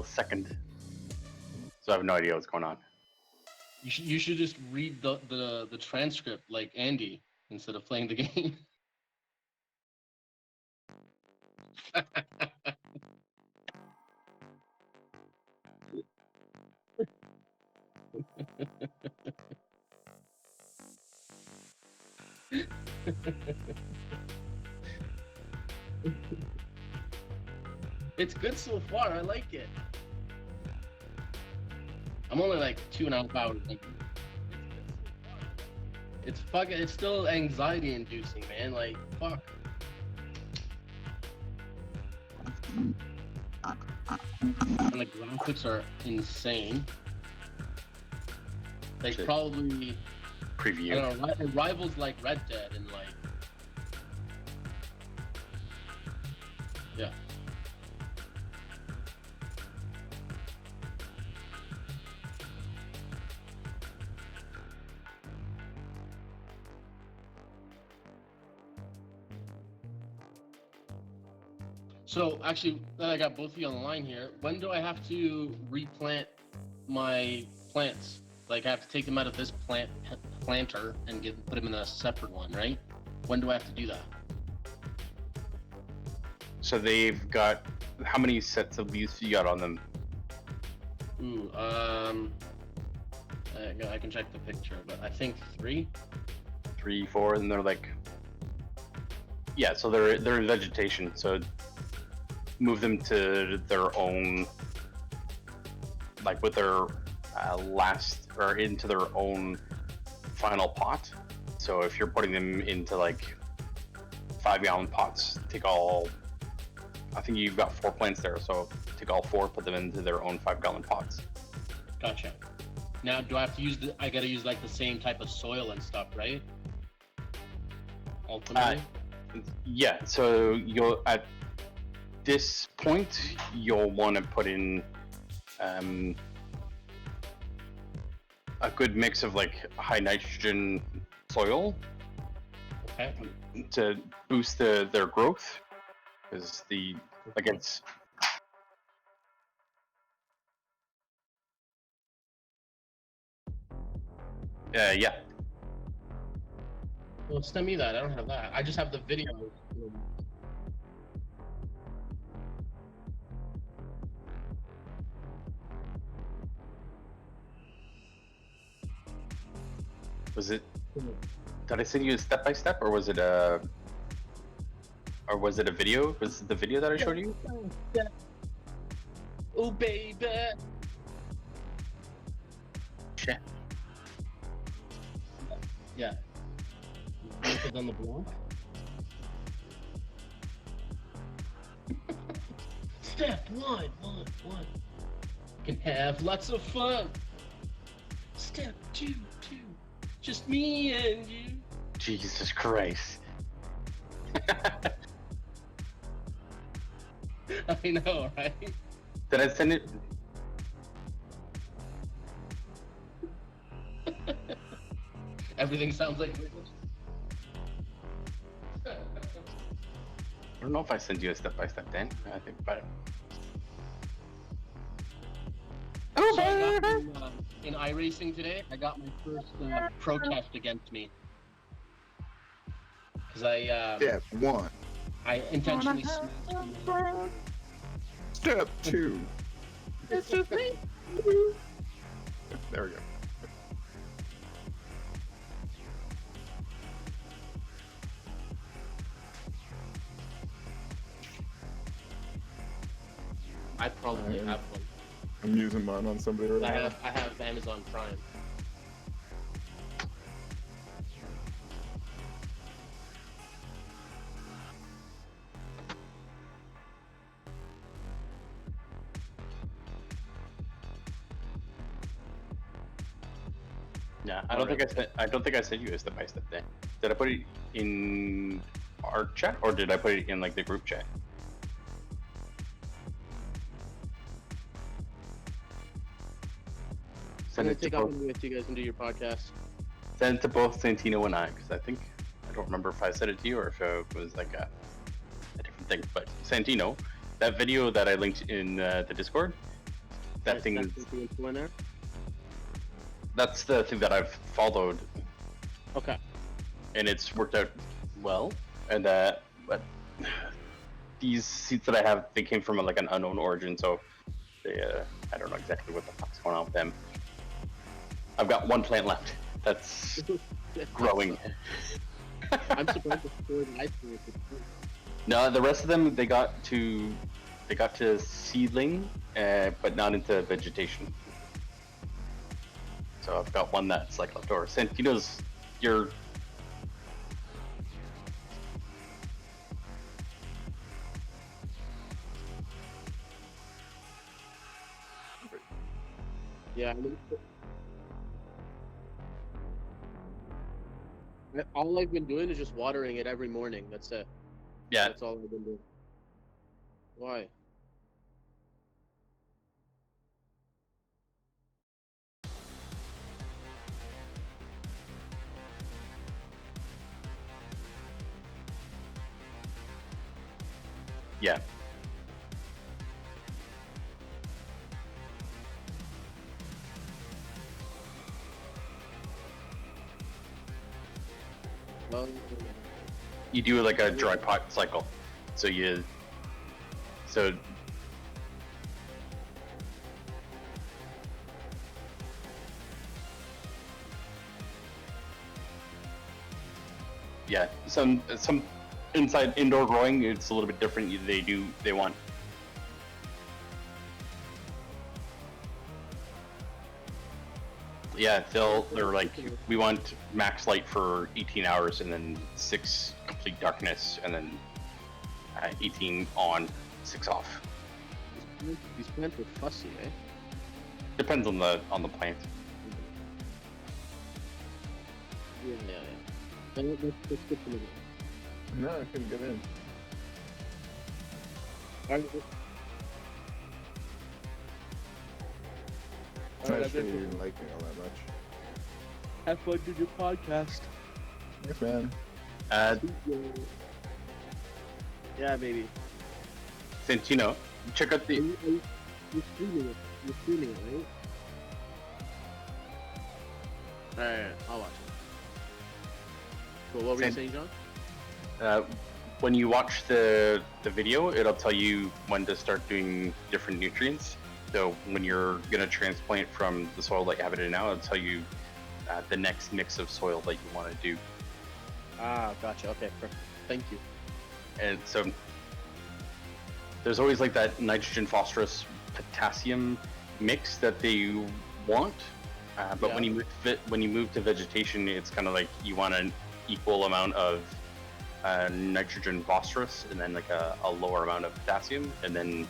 second, so I have no idea what's going on. You should just read the transcript like Andy instead of playing the game. It's good so far. I like it. I'm only like 2.5 hours in. It's fucking. It's still anxiety inducing, man. Like fuck. And the graphics are insane. Like Shit. probably. Preview. I don't know. It rivals like Red Dead and like. Yeah. So actually, that I got both of you on the line here. When do I have to replant my plants? Like I have to take them out of this planter and put them in a separate one, right? When do I have to do that? So they've got how many sets of leaves you got on them? Ooh, I can check the picture, but I think 3. 3, 4, and they're like, yeah. So they're in vegetation. So move them to their own, like with their last or into their own final pot. So if you're putting them into like 5-gallon pots, take all. I think you've got 4 plants there, so take all 4, put them into their own 5-gallon pots. Gotcha. Now, do I have to use I gotta use like the same type of soil and stuff, right? Ultimately. Yeah. So you'll at this point you'll want to put in a good mix of like high nitrogen soil Okay. to boost their growth, because it's yeah. Well, send me that. I don't have that. I just have the video. Was it? Did I send you a step by step, or was it a video? Was it the video that I showed you? Oh baby. Shit. Yeah. Link is on the blog. Step 1. Can have lots of fun. Step 2. Just me and you. Jesus Christ. I know, right? Did I send it? Everything sounds like. I don't know if I sent you a step by step, Dan. I think about it. So I got in iRacing today, I got my first protest against me. Because Step 1. I intentionally Step 2. There we go. I probably have one. I'm using mine on somebody right now. I have Amazon Prime. Yeah, I don't think I sent you a step by step, Dan. Did I put it in our chat, or did I put it in like the group chat? I'm Send gonna it to take off both. with you guys and do your podcast. Send it to both Santino and I, because I don't remember if I said it to you or if it was like a different thing. But Santino, that video that I linked in the Discord, that thing That's is, something that's going there. that's the thing that I've followed, Okay. and it's worked out well. And but these seeds that I have, they came from like an unknown origin, so they, I don't know exactly what the fuck's going on with them. I've got one plant left that's growing. I'm surprised the four that I planted. No, the rest of them they got to seedling, but not into vegetation. So I've got one that's like left over. Santino's your Yeah. All I've been doing is just watering it every morning. That's it. yeah. That's all I've been doing. Why? Yeah. Well, You do like a dry pot cycle. So yeah, some inside indoor growing it's a little bit different. They want yeah, they're like, we want max light for 18 hours and then 6 complete darkness and then 18 on, 6 off. these plants are fussy, eh? Depends on the plant. Yeah. That's good to know. No, I couldn't get in. Alright, It's not sure you didn't like me all that much. have fun with your podcast. Thanks, man. Yeah, maybe. Santino, check out the You're streaming it. You're streaming it, right? Alright, I'll watch it. Cool. What were you saying, John? when you watch the video, it'll tell you when to start doing different nutrients. So when you're gonna transplant from the soil that you have it in now, it'll tell you the next mix of soil that you want to do. Ah, gotcha. Okay, perfect. Thank you. And so there's always like that nitrogen, phosphorus, potassium mix that they want. But when you move to vegetation, it's kind of like you want an equal amount of nitrogen, phosphorus, and then like a lower amount of potassium. And then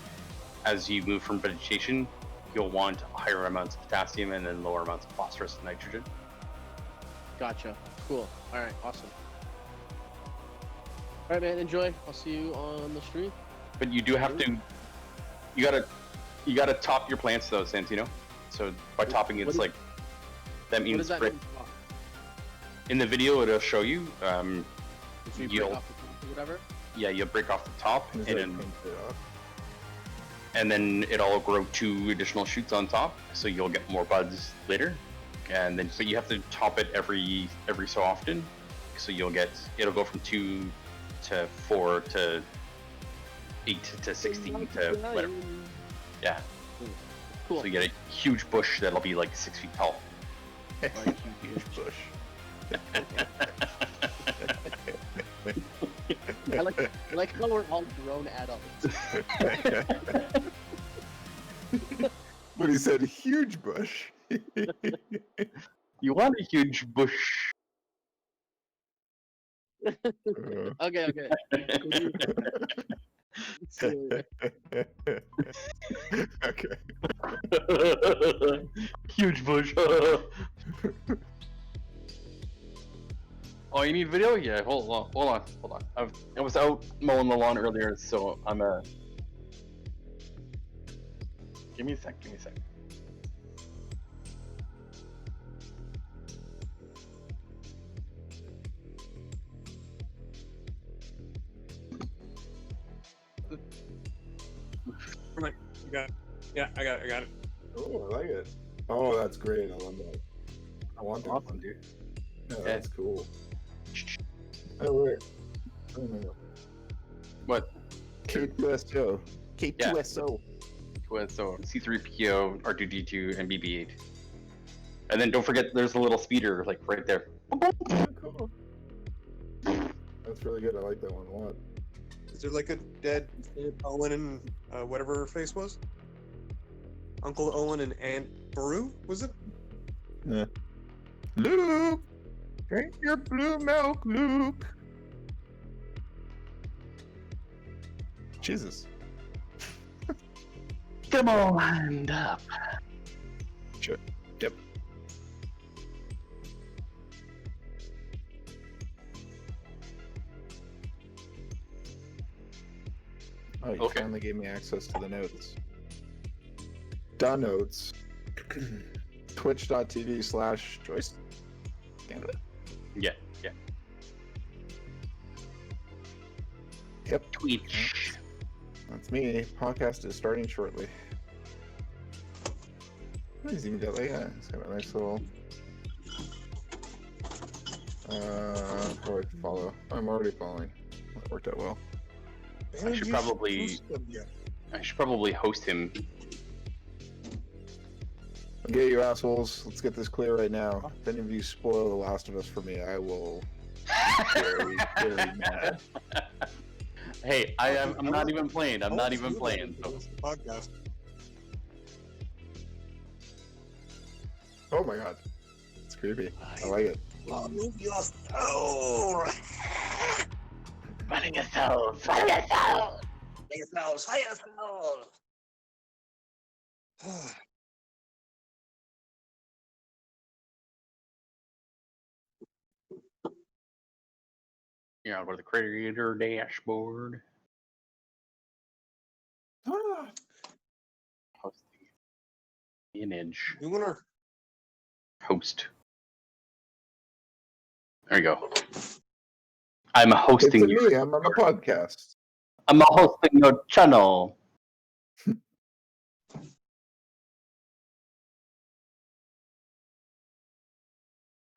as you move from vegetation, you'll want higher amounts of potassium and then lower amounts of phosphorus and nitrogen. Gotcha. Cool. All right. Awesome. All right, man. Enjoy. I'll see you on the stream. But you do have to, you gotta top your plants though, Santino. So by topping, it's like, that What means does that mean? in the video it'll show you. So you break You'll- off the top or whatever? Yeah, you'll break off the top, Is and that then paint it off? and then it'll grow 2 additional shoots on top, so you'll get more buds later. And then, but you have to top it every so often, so it'll go from 2 to 4 to 8 to 16 to whatever. Yeah. Cool. So you get a huge bush that'll be like 6 feet tall. Huge bush. I like how we're all grown adults. But he said huge bush. You want a huge bush. Okay. Okay. Huge bush. Oh, you need video? Yeah, hold on. I was out mowing the lawn earlier, so I'm Give me a sec. Right. You got it. Yeah, I got it. Oh, I like it. Oh, that's great. I love that. I want that. Awesome, dude. Yeah, Yeah. that's cool. Oh, wait. Oh, no. What? K2SO. K2SO. So C3PO, R2D2, and BB-8. And then don't forget, there's a little speeder like right there. Oh, cool. That's really good. I like that one a lot. Is there like a dead Owen and whatever her face was? Uncle Owen and Aunt Beru, was it? Yeah. Luke! Drink your blue milk, Luke! Jesus. Come on up. Sure. Yep. Oh, you Okay. finally gave me access to the notes. Done notes. Twitch.tv/Joystix Canada. Yeah. Yep. Twitch. That's me. Podcast is starting shortly. He's even got like, yeah, he's got a nice little probably follow. I'm already following. That worked out well. I should probably host him. Okay, you assholes, let's get this clear right now. If any of you spoil The Last of Us for me, I will be very, very mad. Hey, I'm not even playing. I'm not even playing. So. Podcast. Oh my god. It's creepy. I like it. Move your soul. Running yourselves. Yeah, go to the creator dashboard. Ah, Host the image. You wanna? Host. There you go. I'm it's hosting me. you. I'm on a podcast. I'm hosting your channel.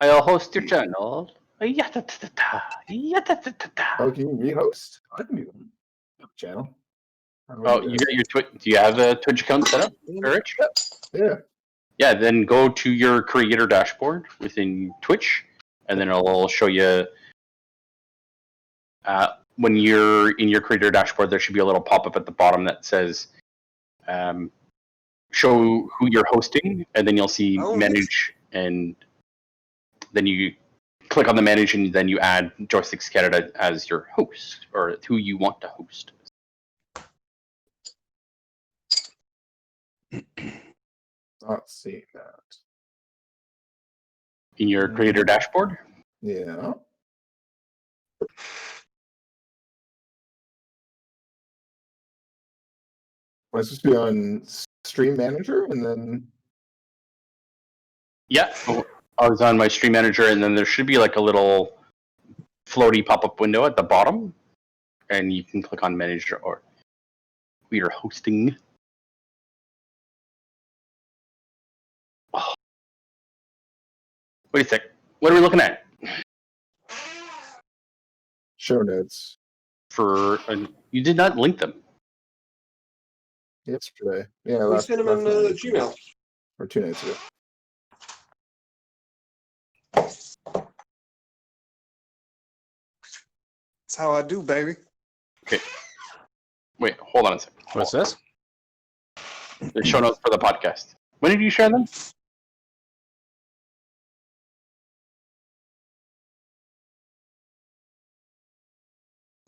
I'll host your channel. Yatatata. Yatatata. Oh, can you re-host? I can do that. Channel. Oh, you got your Twitch? Do you have a Twitch account set up, Rich? Yeah. Yeah, then go to your creator dashboard within Twitch, and then it'll show you when you're in your creator dashboard. There should be a little pop-up at the bottom that says show who you're hosting, and then you'll see manage, and then you click on the manage, and then you add Joystix Canada as your host, or who you want to host. Not seeing that. In your creator dashboard? Yeah. Am I supposed to be on Stream Manager and then? Yeah, I was on my stream manager, and then there should be like a little floaty pop-up window at the bottom, and you can click on manage or we are hosting. Oh. Wait a sec. What are we looking at? Show notes. You did not link them. Yesterday. Yeah, We sent them in Gmail. Or 2 nights ago. That's how I do, baby. Okay. Wait, hold on a second. What's this? The show notes for the podcast. When did you share them?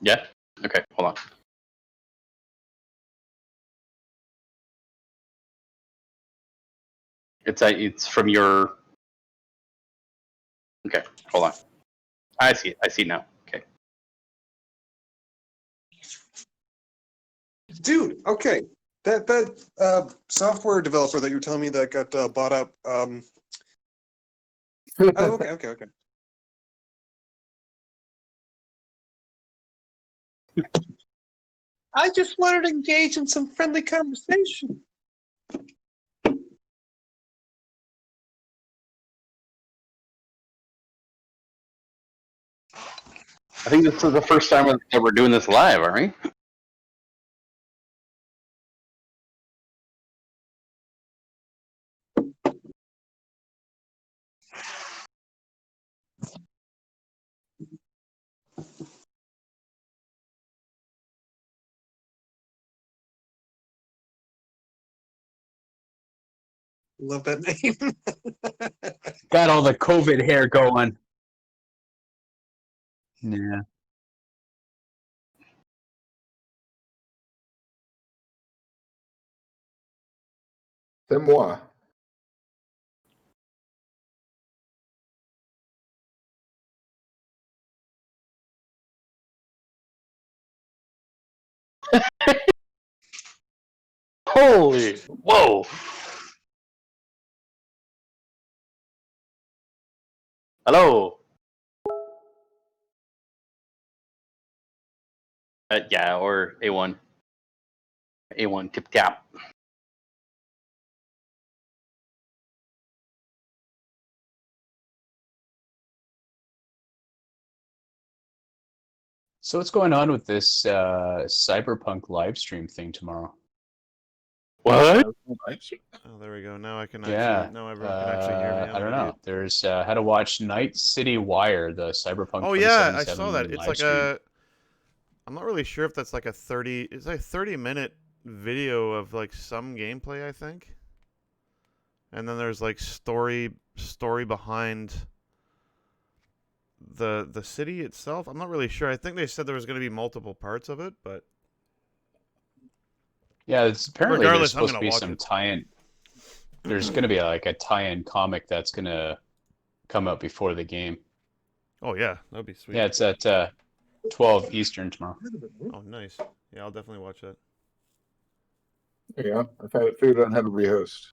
Yeah? Okay, hold on. It's from your... Okay, hold on. I see it. I see it now. Okay. Dude, okay. That software developer that you were telling me that got bought up. Oh, okay. I just wanted to engage in some friendly conversation. I think this is the first time that we're doing this live, aren't we? Love that name. Got all the COVID hair going. Yeah. C'est moi. Holy, whoa! Hello. Yeah, or A1. A1 tip tap. So what's going on with this Cyberpunk live stream thing tomorrow? What? Oh, there we go. Now I can Yeah. actually. Now everyone can actually hear me. I'm I don't an know. idiot. There's how to watch Night City Wire, the Cyberpunk. Oh yeah, I saw 2077 that. It's live like stream. a. I'm not really sure if that's like a 30. It's like a 30-minute video of like some gameplay, I think. And then there's like story behind the city itself. I'm not really sure. I think they said there was going to be multiple parts of it, but Yeah, it's apparently regardless, there's I'm supposed to gonna be watch some it. tie-in. There's going to be like a tie-in comic that's going to come out before the game. oh yeah, that'd be sweet. Yeah, it's at 12 Eastern tomorrow. Oh nice. Yeah, I'll definitely watch that. There you go. I figured out how to rehost.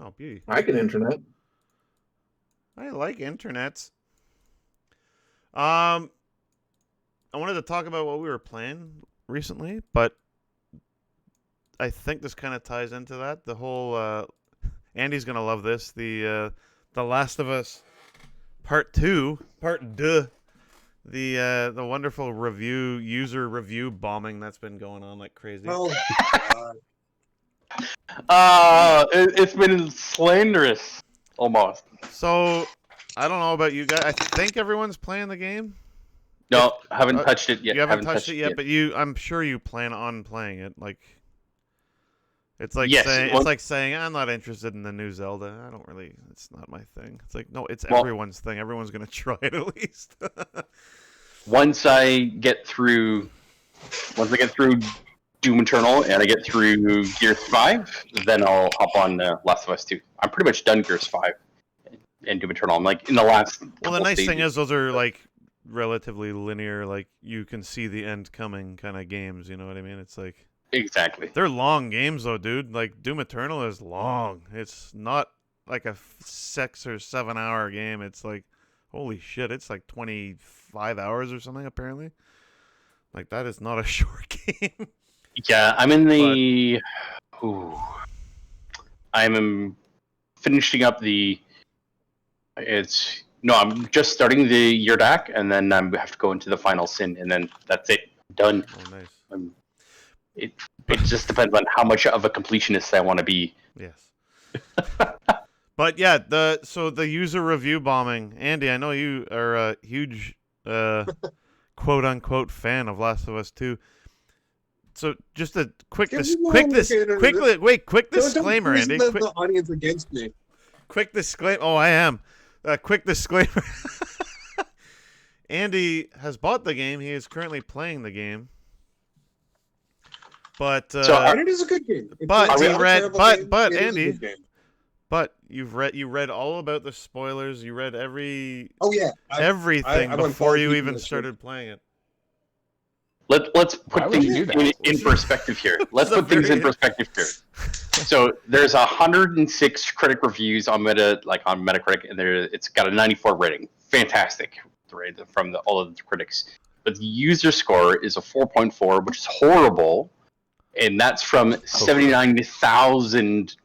Oh beauty. I can internet. I like internets. I wanted to talk about what we were playing recently, but I think this kind of ties into that. The whole Andy's gonna love this. The Last of Us Part 2, Part 2. The wonderful user review bombing that's been going on like crazy. Oh, It's been slanderous, almost. So I don't know about you guys. I think everyone's playing the game. No, haven't touched it yet. You haven't touched it yet, but I'm sure you plan on playing it. Like, it's like Yes, saying well- it's like saying I'm not interested in the new Zelda. I don't really. It's not my thing. It's like no, it's Well- everyone's thing. Everyone's gonna try it at least. Once I get through Doom Eternal and I get through Gears 5, then I'll hop on Last of Us 2. I'm pretty much done Gears 5 and Doom Eternal. I'm like in the last. Well, the couple nice thing stages. is those are like relatively linear. Like you can see the end coming kind of games. You know what I mean? It's like Exactly. they're long games though, dude. Like Doom Eternal is long. It's not like a 6 or 7 hour game. It's like holy shit. It's like 25 hours or something apparently. Like that is not a short game. Yeah, I'm in the. Ooh. I'm finishing up the. I'm just starting the Yurdak, and then I have to go into the final sin, and then that's it. Done. Oh, nice. It just depends on how much of a completionist I want to be. Yes. But yeah, the user review bombing. Andy, I know you are a huge quote unquote fan of Last of Us 2. So just a quick Don't disclaimer, use Andy. the audience against me. Quick disclaimer. Oh, I am. Quick disclaimer. Andy has bought the game. He is currently playing the game. But And it is a good game. but It's you not a read- terrible but- game. but, It is a Andy- good game. but you read all about the spoilers. You read Oh yeah, everything I went before balls you deep in even this started playing it. Let's Why put would you things do that? in perspective here. Let's That's a put things in very- perspective here. So there's 106 critic reviews on Metacritic, and it's got a 94 rating. Fantastic, right, from all of the critics. But the user score is a 4.4, which is horrible, and that's from 79,000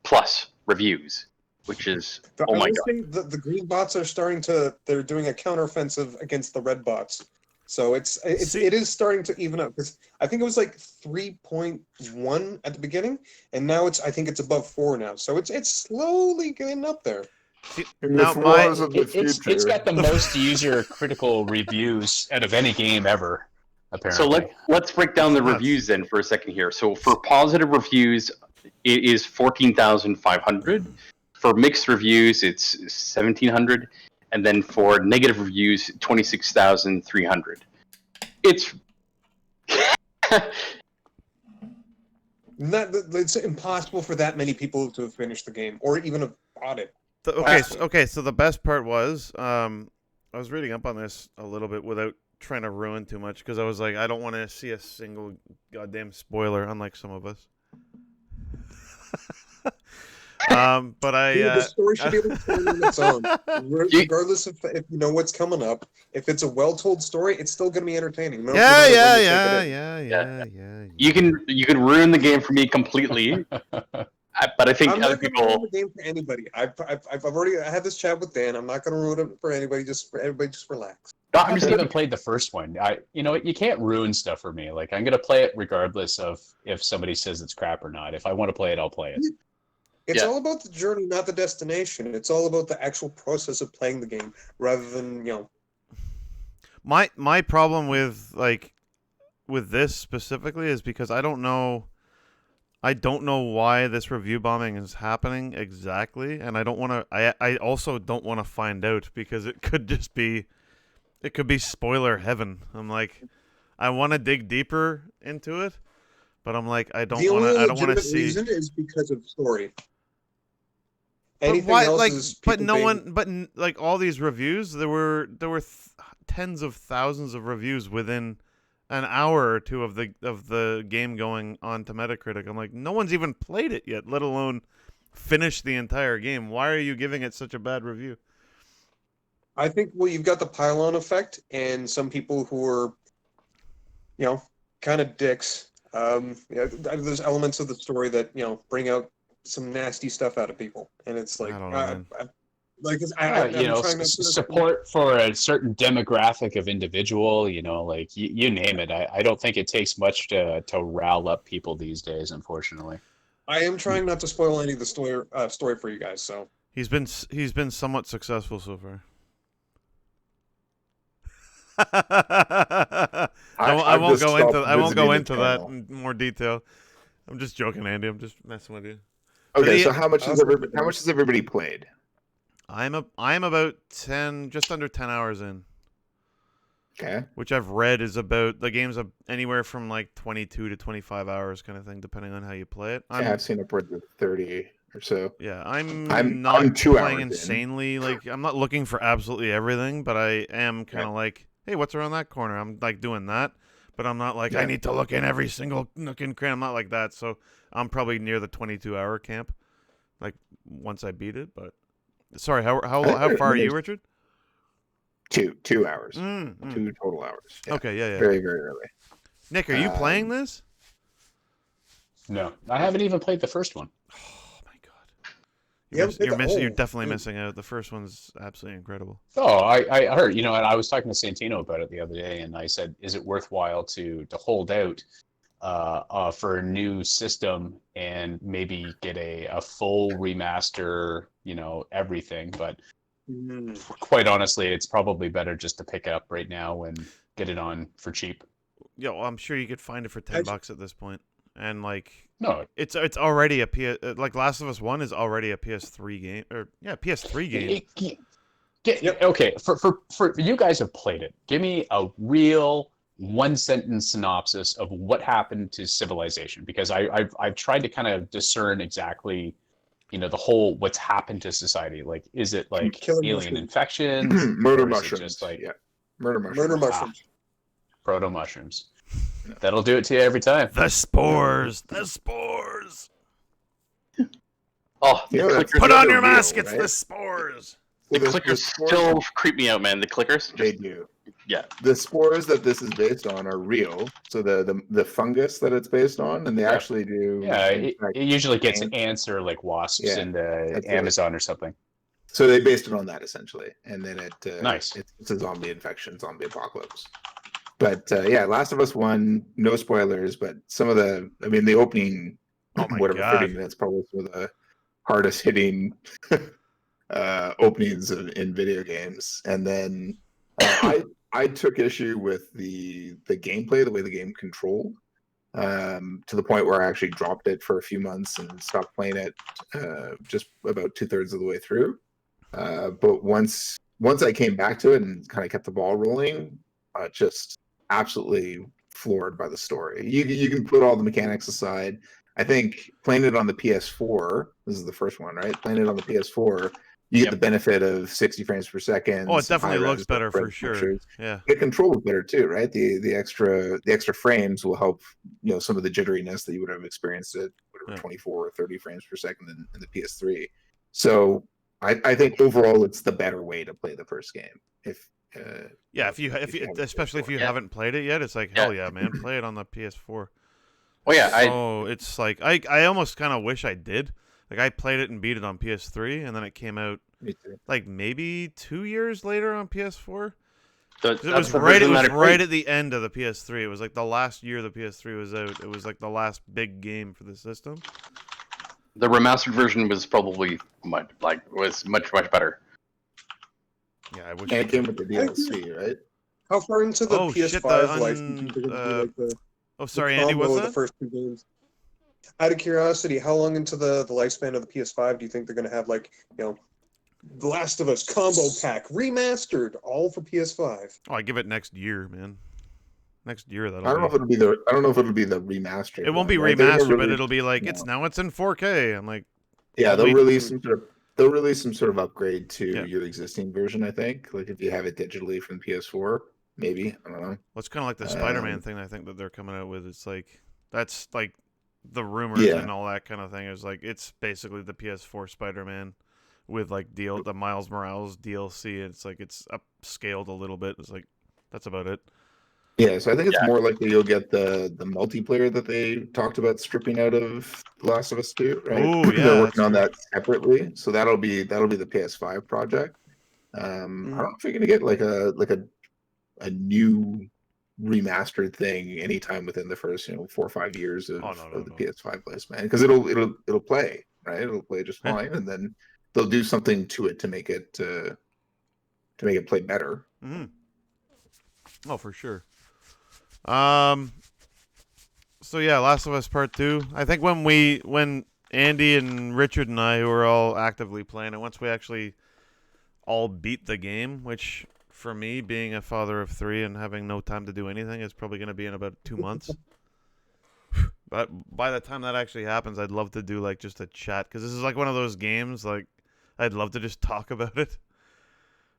plus reviews, which is oh I my will god. say the green bots are they're doing a counteroffensive against the red bots. So it See- is starting to even up, because I think it was like 3.1 at the beginning, and now I think it's above 4 now. So it's slowly getting up there. See, The now floors of the It's future. got the most user critical reviews out of any game ever. So Apparently. let's break down the Nuts. reviews then for a second here. So for positive reviews, it is 14,500. For mixed reviews, it's 1,700, and then for negative reviews, 26,300. It's It's impossible for that many people to have finished the game or even have bought it. So the best part was, I was reading up on this a little bit without trying to ruin too much because I was like, I don't want to see a single goddamn spoiler, unlike some of us. But The story should be able to stand on its own, regardless of if you know what's coming up. If it's a well-told story, it's still going to be entertaining. No matter when you take it in. you can ruin the game for me completely, but I think I'm other not going to ruin people. the game for anybody. I've already had this chat with Dan. I'm not going to ruin it for anybody. Just for everybody, just relax. No, I I'm just haven't gonna even played the first one. You know what? You can't ruin stuff for me. Like, I'm gonna play it regardless of if somebody says it's crap or not. If I want to play it, I'll play it. It's Yeah. all about the journey, not the destination. It's all about the actual process of playing the game, rather than my problem with this specifically is because I don't know why this review bombing is happening exactly, and I don't want to. I also don't want to find out because it could be spoiler heaven. I'm like, I want to dig deeper into it, but I'm like, I don't the want only to. I don't want to legitimate see. reason is because of story. But Anything why? else Like, is but people no being- one. But like all these reviews, there were tens of thousands of reviews within an hour or two of the game going on to Metacritic. I'm like, no one's even played it yet, let alone finished the entire game. Why are you giving it such a bad review? I think you've got the pylon effect, and some people who are, kind of dicks. There's elements of the story that bring out some nasty stuff out of people, and it's like, I don't know, man. I'm trying to support for a certain demographic of individual. Like you name it. I don't think it takes much to rile up people these days. Unfortunately, I am trying not to spoil any of the story for you guys. So He's been somewhat successful so far. I won't go into that in more detail. I'm just joking, Andy. I'm just messing with you. Okay, But so how much has everybody played? I'm about 10, just under 10 hours in, Okay. which I've read is about the game's anywhere from like 22 to 25 hours kind of thing, depending on how you play it. I've seen upwards of 30 or so. Yeah, I'm I'm not 2 playing hours in. insanely. Like, I'm not looking for absolutely everything, but I am kind of like, hey, what's around that corner? I'm like doing that, but I'm not like I need to look in every single nook and cranny. I'm not like that, so I'm probably near the 22-hour camp. Like once I beat it, but sorry, how far are you, Richard? 2 hours. Mm. 2 total hours. Yeah. Okay, yeah. Very, very early. Nick, are you playing this? no, I haven't even played the first one. Oh my god, Yeah, you're definitely missing out. The first one's absolutely incredible. Oh, I heard. And I was talking to Santino about it the other day, and I said, is it worthwhile to hold out for a new system and maybe get a full remaster, everything? But quite honestly, it's probably better just to pick it up right now and get it on for cheap. Yeah, well, I'm sure you could find it for $10 at this point, and like. No, It's already a like Last of Us 1 is already a PS3 game, or PS3 game. Okay, for you guys have played it. Give me a real one-sentence synopsis of what happened to civilization, because I've tried to kind of discern exactly, the whole what's happened to society. Like, is it like Killing alien mushrooms. infections? Murder or is it mushrooms. just like Murder mushrooms. murder mushrooms. proto mushrooms? That'll do it to you every time. The spores. Oh, You know, that's Put the on other your real, mask. It's right? the spores. the So clickers spores- still creep me out, man. The clickers. They do. Yeah. The spores that this is based on are real. So the fungus that it's based on, and they actually do. Yeah, in it fact, usually gets ants. ants or like wasps Yeah, in the that's it. Amazon or something. So they based it on that essentially, and then Nice. It's a zombie infection, zombie apocalypse. But yeah, Last of Us 1, no spoilers, but some of the opening, Oh my whatever, God. 30 minutes, probably some of the hardest hitting openings in video games. And then I took issue with the gameplay, the way the game controlled, to the point where I actually dropped it for a few months and stopped playing it just about 2/3 of the way through. But once I came back to it and kind of kept the ball rolling, just absolutely floored by the story. You can put all the mechanics aside. I think playing it on the PS4, this is the first one, right? Playing it on the PS4, you get the benefit of 60 frames per second. Oh, it definitely looks high-res better for pictures. sure. Yeah. The control is better too, right? The extra frames will help, some of the jitteriness that you would have experienced at whatever 24 or 30 frames per second in the PS3. So I think overall it's the better way to play the first game. If you especially if you haven't played it yet, it's like hell yeah, man, play it on the PS4. Well, yeah, So it's like I almost kind of wish I did. Like I played it and beat it on PS3, and then it came out like maybe 2 years later on PS4. It was right at the end of the PS3. It was like the last year the PS3 was out. It was like the last big game for the system. The remastered version was probably much better. Yeah, I wish it came with the DLC, right? How far into the PS5 life do you think it'd be like the sorry, the Andy, combo what's of that? the first two games? Out of curiosity, how long into the lifespan of the PS5 do you think they're going to have, like, The Last of Us combo pack remastered, all for PS5? Oh, I give it next year, man. Next year that'll. I don't know if it'll be the remastered. It won't be remastered, but it'll be like it's in 4K. I'm like, yeah, they'll release some sort of upgrade to your existing version. I think, like if you have it digitally from PS4, maybe, I don't know. Well, it's kind of like the Spider-Man thing. I think that they're coming out with. It's like that's like the rumors and all that kind of thing. Is like it's basically the PS4 Spider-Man with like the Miles Morales DLC. It's like it's upscaled a little bit. It's like that's about it. Yeah, so I think it's more likely you'll get the multiplayer that they talked about stripping out of Last of Us 2, right? Oh yeah, they're working on that separately, so that'll be the PS5 project. I don't know if you're gonna get like a new remastered thing anytime within the first 4 or 5 years of the PS5 lifespan, because it'll play, right? It'll play just fine, and then they'll do something to it to make it play better. Mm-hmm. Oh, for sure. So yeah, Last of Us Part 2. I think when Andy and Richard and I, who were all actively playing it, once we actually all beat the game, which for me, being a father of 3 and having no time to do anything, is probably going to be in about 2 months. But by the time that actually happens, I'd love to do like just a chat, because this is like one of those games like I'd love to just talk about it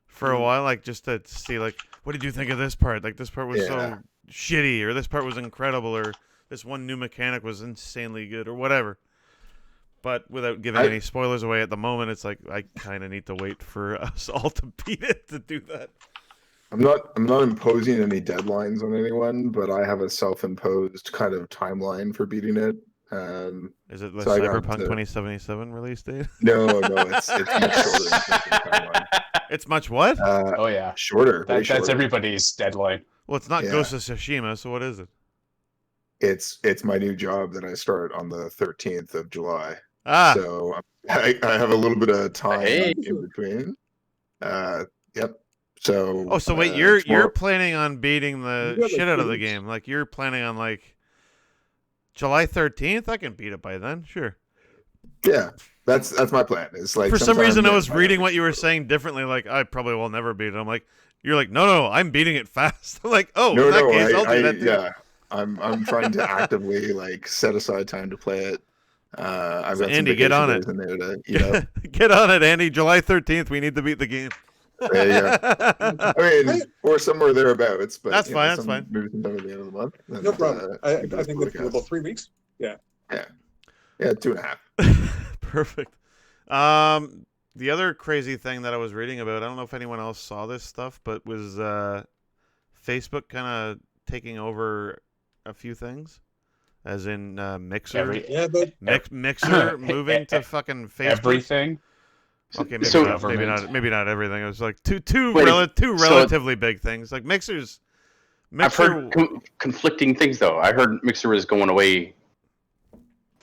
for a while, like just to see like, what did you think of this part? Like this part was so shitty, or this part was incredible, or this one new mechanic was insanely good, or whatever. But without giving any spoilers away at the moment, it's like I kind of need to wait for us all to beat it to do that. I'm not imposing any deadlines on anyone, but I have a self-imposed kind of timeline for beating it. Is it the Cyberpunk 2077 release date? No, it's much shorter than timeline. It's much what? Oh yeah, shorter. That's everybody's deadline. Well, it's not Ghost of Tsushima, so what is it? It's my new job that I start on the 13th of July. So I have a little bit of time in between. Yep. So. So wait, you're planning on beating the shit out of the game? Like you're planning on like July 13th? I can beat it by then, sure. Yeah, that's my plan. It's like for some reason I was reading what you were saying differently. Like I probably will never beat it. I'm like, you're like, no, I'm beating it fast. I'm like, I'll do that too. Yeah, I'm trying to actively like set aside time to play it. I've got Andy, get on it. In there to, get on it, Andy. July 13th, we need to beat the game. I mean, or somewhere thereabouts. But that's fine. That's fine. Maybe sometime at the end of the month. No problem. I think that's about 3 weeks. Yeah. 2.5. Perfect. The other crazy thing that I was reading about, I don't know if anyone else saw this stuff, but was Facebook kind of taking over a few things, as in Mixer. Mixer moving to fucking Facebook. Everything. Okay, maybe not everything. It was like two relatively big things. Like Mixer's I've heard conflicting things though. I heard Mixer was going away,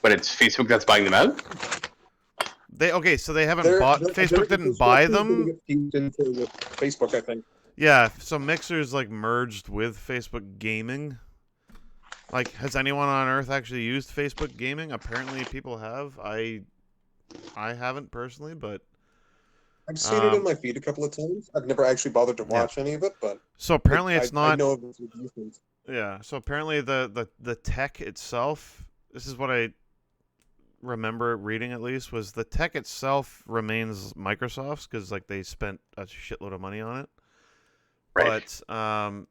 but it's Facebook that's buying them out. So they haven't bought. Facebook didn't buy them. Get fused into with Facebook, I think. Yeah, so Mixer's like merged with Facebook Gaming. Like, has anyone on Earth actually used Facebook Gaming? Apparently, people have. I haven't personally, but I've seen it in my feed a couple of times. I've never actually bothered to watch any of it, but so apparently it's not. I know of its existence. Yeah, so apparently the tech itself. This is what I remember reading at least, was the tech itself remains Microsoft's because like they spent a shitload of money on it. Right. But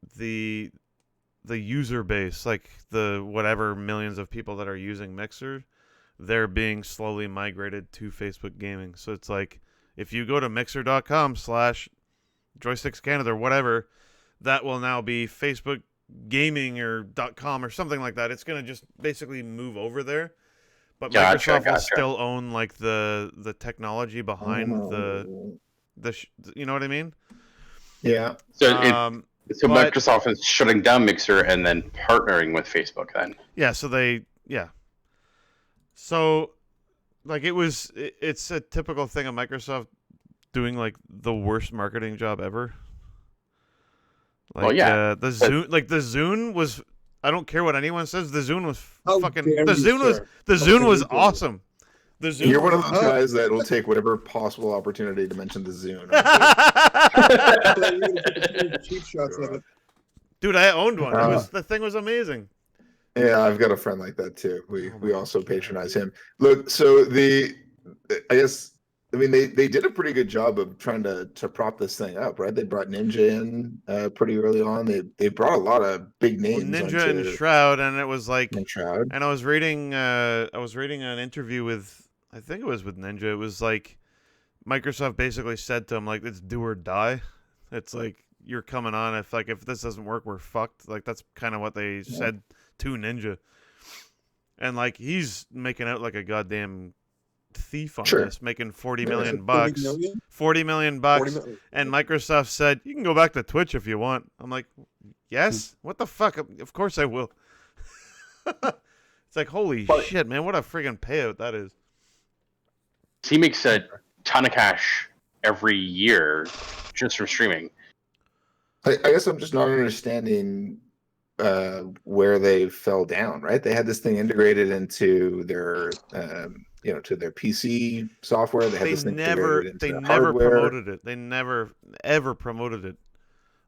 the user base, like the whatever millions of people that are using Mixer, they're being slowly migrated to Facebook Gaming. So it's like if you go to mixer.com/Joystix Canada or whatever, that will now be Facebook Gaming or .com or something like that. It's gonna just basically move over there. But Microsoft will still own like the technology behind you know what I mean? Yeah. So Microsoft is shutting down Mixer and then partnering with Facebook then. Yeah. So like it's a typical thing of Microsoft doing like the worst marketing job ever. Like, the Zune was. I don't care what anyone says. The Zune was Zune was awesome. The Zune. You're one of those guys that will take whatever possible opportunity to mention the Zune. Cheap shots of it. Dude, I owned one. The thing was amazing. Yeah, I've got a friend like that too. We also patronize him. Look, so they did a pretty good job of trying to prop this thing up, right? They brought Ninja in pretty early on. They brought a lot of big names. Ninja and Shroud, and it was like Shroud. And I was reading an interview with, I think it was with Ninja. It was like Microsoft basically said to him like, it's do or die. It's like you're coming on if this doesn't work, we're fucked. Like that's kind of what they said to Ninja. And like he's making out like a goddamn thief on this, making $40 million bucks. $40 million bucks. And Microsoft said, you can go back to Twitch if you want. I'm like, yes? What the fuck? Of course I will. It's like, holy shit, man. What a friggin' payout that is. He makes a ton of cash every year just from streaming. I guess I'm just not understanding where they fell down, right? They had this thing integrated into their to their PC software. They never promoted it. They never ever promoted it.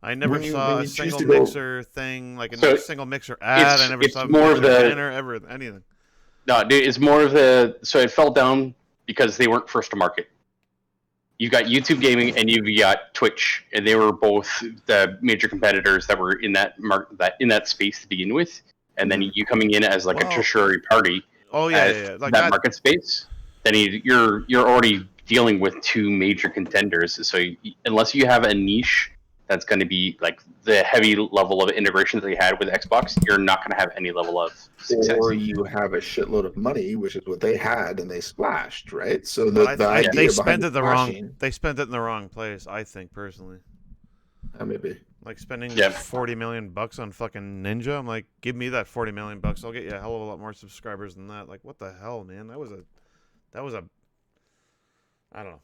I never saw a single mixer thing, like a single mixer ad. I never saw more of the banner ever, anything. No, dude, it's more of the. So it fell down because they weren't first to market. You've got YouTube Gaming and you've got Twitch, and they were both the major competitors that were in that in that space to begin with. And then you coming in as like a tertiary party. Oh yeah. Like that market space. Then you're already dealing with two major contenders. So unless you have a niche that's going to be like the heavy level of integration that they had with Xbox, you're not going to have any level of success. Or you have a shitload of money, which is what they had, and they splashed, right? So the idea they spent it They spent it in the wrong place, I think personally. Maybe. Like spending $40 million on fucking Ninja. I'm like, give me that $40 million. I'll get you a hell of a lot more subscribers than that. Like, what the hell, man? That was a I don't know.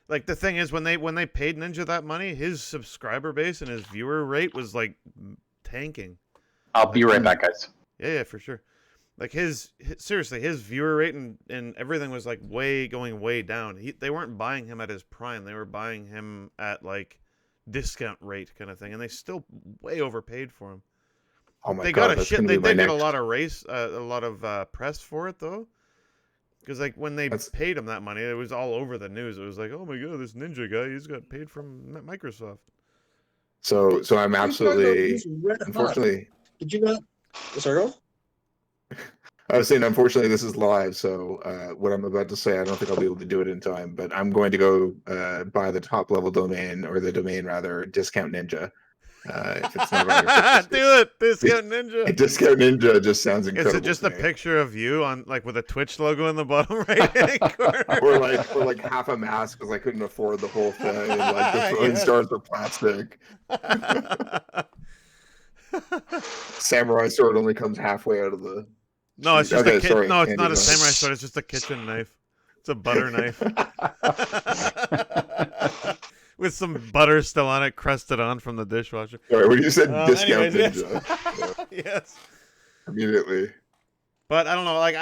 Like the thing is, when they paid Ninja that money, his subscriber base and his viewer rate was like tanking. I'll be right back, guys. Yeah, for sure. Like his viewer rate and everything was like going way down. They weren't buying him at his prime. They were buying him at like discount rate kind of thing, and they still way overpaid for him. Oh my god! They got a shit. They did a lot of press for it though. Because like when they paid him that money, it was all over the news. It was like, oh my god, this Ninja guy, he's got paid from Microsoft. So I'm absolutely, unfortunately. Did you not? Sorry, go. I was saying, unfortunately, this is live, so what I'm about to say, I don't think I'll be able to do it in time. But I'm going to go buy the top level domain, or the domain rather, Discount Ninja. If it's not do it, Discount Ninja. Discount Ninja just sounds incredible. Is it just a picture of you on like with a Twitch logo in the bottom right corner? or like half a mask because I couldn't afford the whole thing, and like the phone stars were plastic. Samurai sword only comes halfway out of the. No, it's just Okay, a kit. sorry, No, it's Andy, not a go ahead. samurai sword. It's just a kitchen knife. It's a butter knife with some butter still on it, crusted on from the dishwasher. Sorry, when you said discount Anyways, ninja, yes. Yes. immediately. But I don't know. Like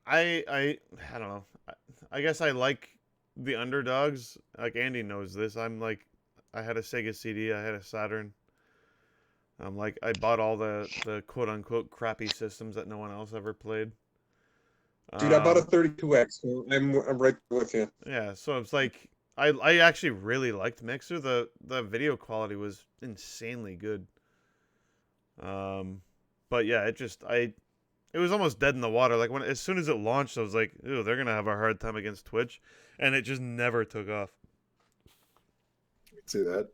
I don't know. I guess I like the underdogs. Like Andy knows this. I'm like, I had a Sega CD. I had a Saturn. I'm like, I bought all the quote unquote crappy systems that no one else ever played. Dude, I bought a 32X, so I'm right with you. Yeah, so it's like I actually really liked Mixer. The video quality was insanely good. But yeah, it was almost dead in the water. Like as soon as it launched, I was like, "Ew, they're gonna have a hard time against Twitch," and it just never took off. I can see that.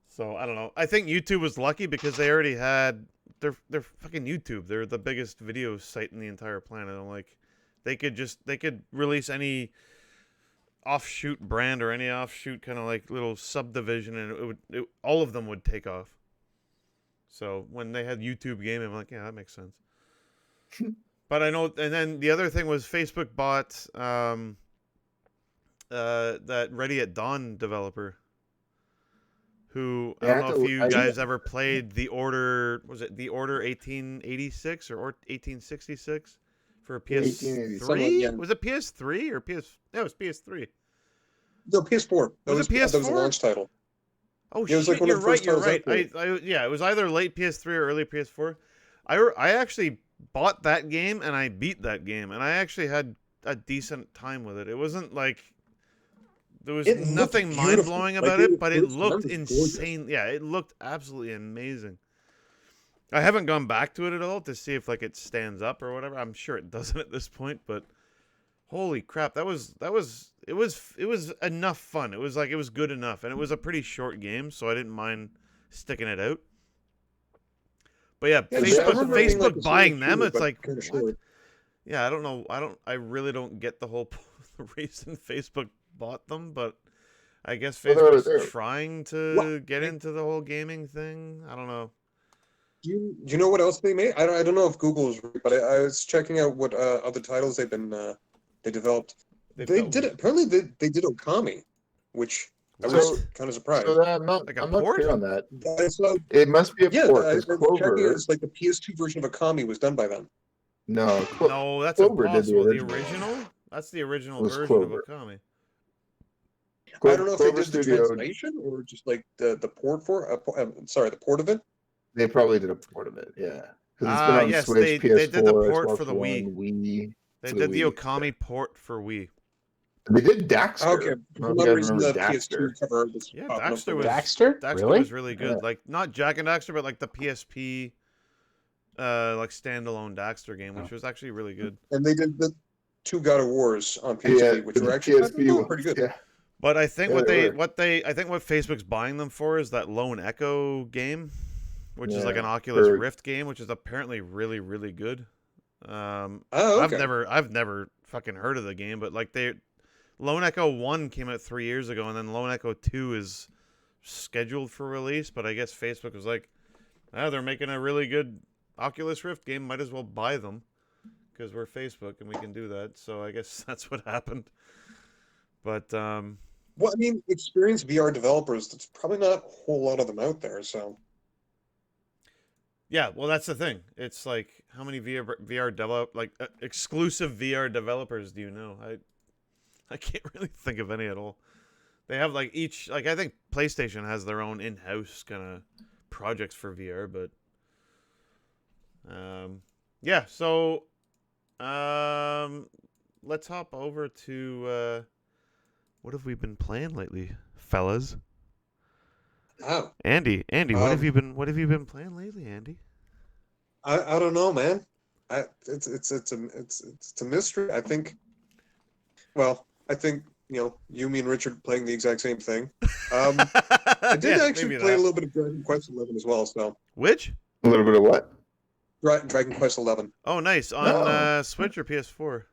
So I don't know. I think YouTube was lucky because they already had they're fucking YouTube. They're the biggest video site in the entire planet. I'm like, they could release any offshoot brand or any offshoot kind of like little subdivision, and all of them would take off. So when they had YouTube Gaming, I'm like, yeah, that makes sense. But I know, and then the other thing was Facebook bought that Ready at Dawn developer. Who I don't know if you guys ever played the Order. Was it the Order 1886 or 1866 for PS3? Yeah. Was it PS3 or PS? No, it was PS3. No, PS4. Was it PS4? That was a launch title. Oh yeah, it was shit! like one You're of the right. first You're titles right. out there. Yeah, it was either late PS3 or early PS4. I actually bought that game and I beat that game, and I actually had a decent time with it. It wasn't like there was nothing mind blowing about it, but it looked insane. Yeah, it looked absolutely amazing. I haven't gone back to it at all to see if like it stands up or whatever. I'm sure it doesn't at this point, but holy crap, it was enough fun. It was like it was good enough, and it was a pretty short game, so I didn't mind sticking it out. But yeah, Facebook buying them, it's like what? Yeah, I don't know. I really don't get the whole the reason Facebook bought them, but I guess Facebook's trying to get into the whole gaming thing. I don't know. Do you know what else they made? I don't know if Google is right, but I was checking out what other titles they developed. They did it. Apparently, they did Okami, which I was kind of surprised. So I'm not clear on that. It must be a port. I was checking it. It's like the PS2 version of Okami was done by them. No, no, that's impossible. The original? That's the original version of Okami. I don't know if they did the translation or just like the port for. Sorry, the port of it. They probably did a port of it. Yeah. Because it's been on Switch, PS4, they did the port Xbox for the One, Wii. They did the Okami port for Wii. They did Daxter. Okay. For some reason, the PS2 cover was Daxter was Daxter was really good. Yeah. Like not Jack and Daxter, but like the PSP, like standalone Daxter game, which was actually really good. And they did the 2 God of Wars on PSP, which were actually pretty good. Yeah. But I think what Facebook's buying them for is that Lone Echo game, which is like an Oculus Rift game, which is apparently really, really good. Okay. I've never fucking heard of the game, but like Lone Echo 1 came out 3 years ago, and then Lone Echo 2 is scheduled for release, but I guess Facebook was like, they're making a really good Oculus Rift game, might as well buy them, because we're Facebook and we can do that, so I guess that's what happened. But, well, I mean, experienced VR developers, there's probably not a whole lot of them out there, so... Yeah, well, that's the thing. It's like, how many exclusive VR developers do you know? I can't really think of any at all. They have like I think PlayStation has their own in-house kind of projects for VR, but yeah. So let's hop over to what have we been playing lately, fellas? Oh, Andy, what have you been playing lately, Andy? I don't know, man. It's a mystery. I think. Well, I think you, me, and Richard playing the exact same thing. I did actually play a little bit of Dragon Quest XI as well. So which? A little bit of what? Dragon Quest XI. Oh, nice on Switch or PS4.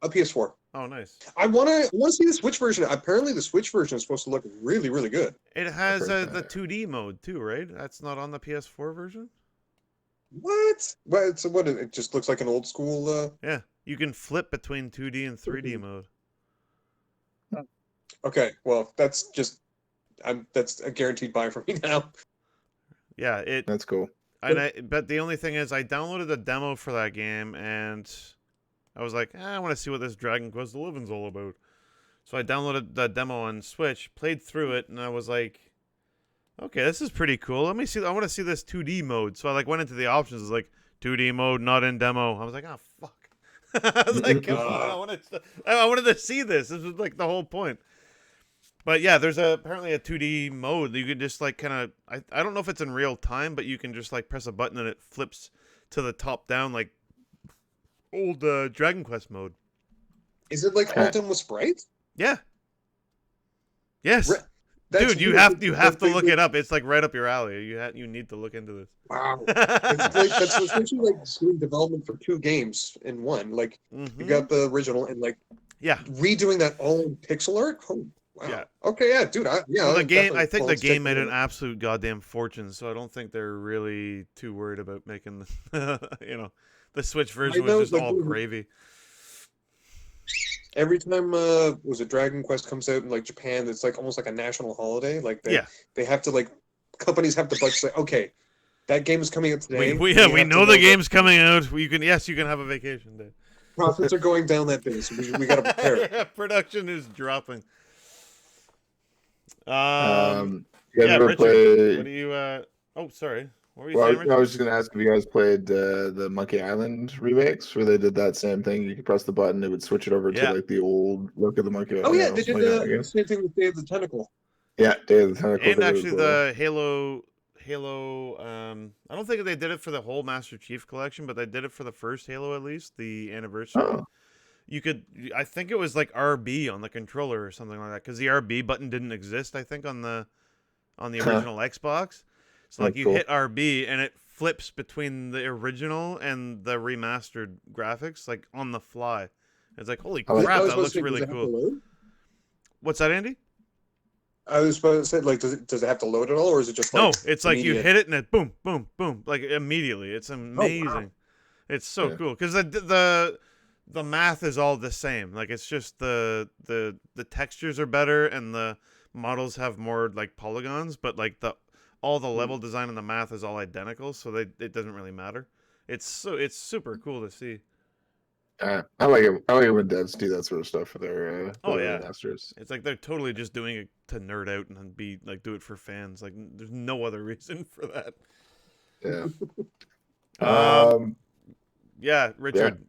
PS4. Oh, nice. I wanna see the Switch version. Apparently, the Switch version is supposed to look really, really good. It has heard the that. 2D mode too, right? That's not on the PS4 version. What? Well, so what? It just looks like an old school. Yeah, you can flip between 2D and 3D mode. Okay, well, that's a guaranteed buy for me now. Yeah, That's cool. but the only thing is, I downloaded the demo for that game, and I was like, I want to see what this Dragon Quest XI's all about. So I downloaded the demo on Switch, played through it, and I was like, okay, this is pretty cool. Let me see. I want to see this 2D mode. So I like went into the options. It's like 2D mode, not in demo. I was like, oh fuck. I was like, come on, I wanted to see this. This was like the whole point. But yeah, there's apparently a 2D mode. You can just like kind of, I don't know if it's in real time, but you can just like press a button and it flips to the top down like old Dragon Quest mode. Is it like Halton with sprites? Yeah. Yes. That's Dude, you weird. have to look it up. It's like right up your alley. You need to look into this. Wow. It's like, that's essentially like doing development for 2 games in one. Like you got the original and like Yeah. redoing that all in pixel art. Oh, wow. Yeah. Okay, yeah, dude. Well, the game. I think the let's check game made it an out. absolute goddamn fortune, so I don't think they're really too worried about making the, the Switch version know, was just like, all gravy. Every time was it Dragon Quest comes out in like Japan, it's like almost like a national holiday. Like they have to like companies have to budget say, okay, that game is coming out today. We have know to the game's coming out. You can have a vacation day. profits are going down that day, so we got to prepare. Yeah, production is dropping. You guys Yeah, ever Richard, play? what do you? Oh, sorry. What were you Well, saying, I Richard? was just gonna ask if you guys played the Monkey Island remakes, where they did that same thing. You could press the button, it would switch it over Yeah. to like the old look of the Monkey. Oh yeah, they did Monkey Island the game. same thing with Day of the Tentacle. Yeah, Day of the Tentacle. And did it as actually, well. the Halo. I don't think they did it for the whole Master Chief collection, but they did it for the first Halo at least, the anniversary. Oh. I think it was like RB on the controller or something like that, because the RB button didn't exist. I think on the original Xbox. So like That's you cool. hit RB and it flips between the original and the remastered graphics like on the fly. It's like holy I like- crap, I was that supposed looks to say, really does it have to cool. load? What's that, Andy? I was supposed to say, like, does it have to load at all, or is it just like No, it's like you immediate? hit it and it boom, boom, boom, like immediately. It's amazing. It's so Yeah. cool because the math is all the same. Like it's just the textures are better and the models have more like polygons, but like all the level design and the math is all identical, so it doesn't really matter. It's super cool to see. I like it. I like it when devs do that sort of stuff for their Oh, yeah. remasters. It's like they're totally just doing it to nerd out and do it for fans. Like there's no other reason for that. Yeah. Yeah, Richard.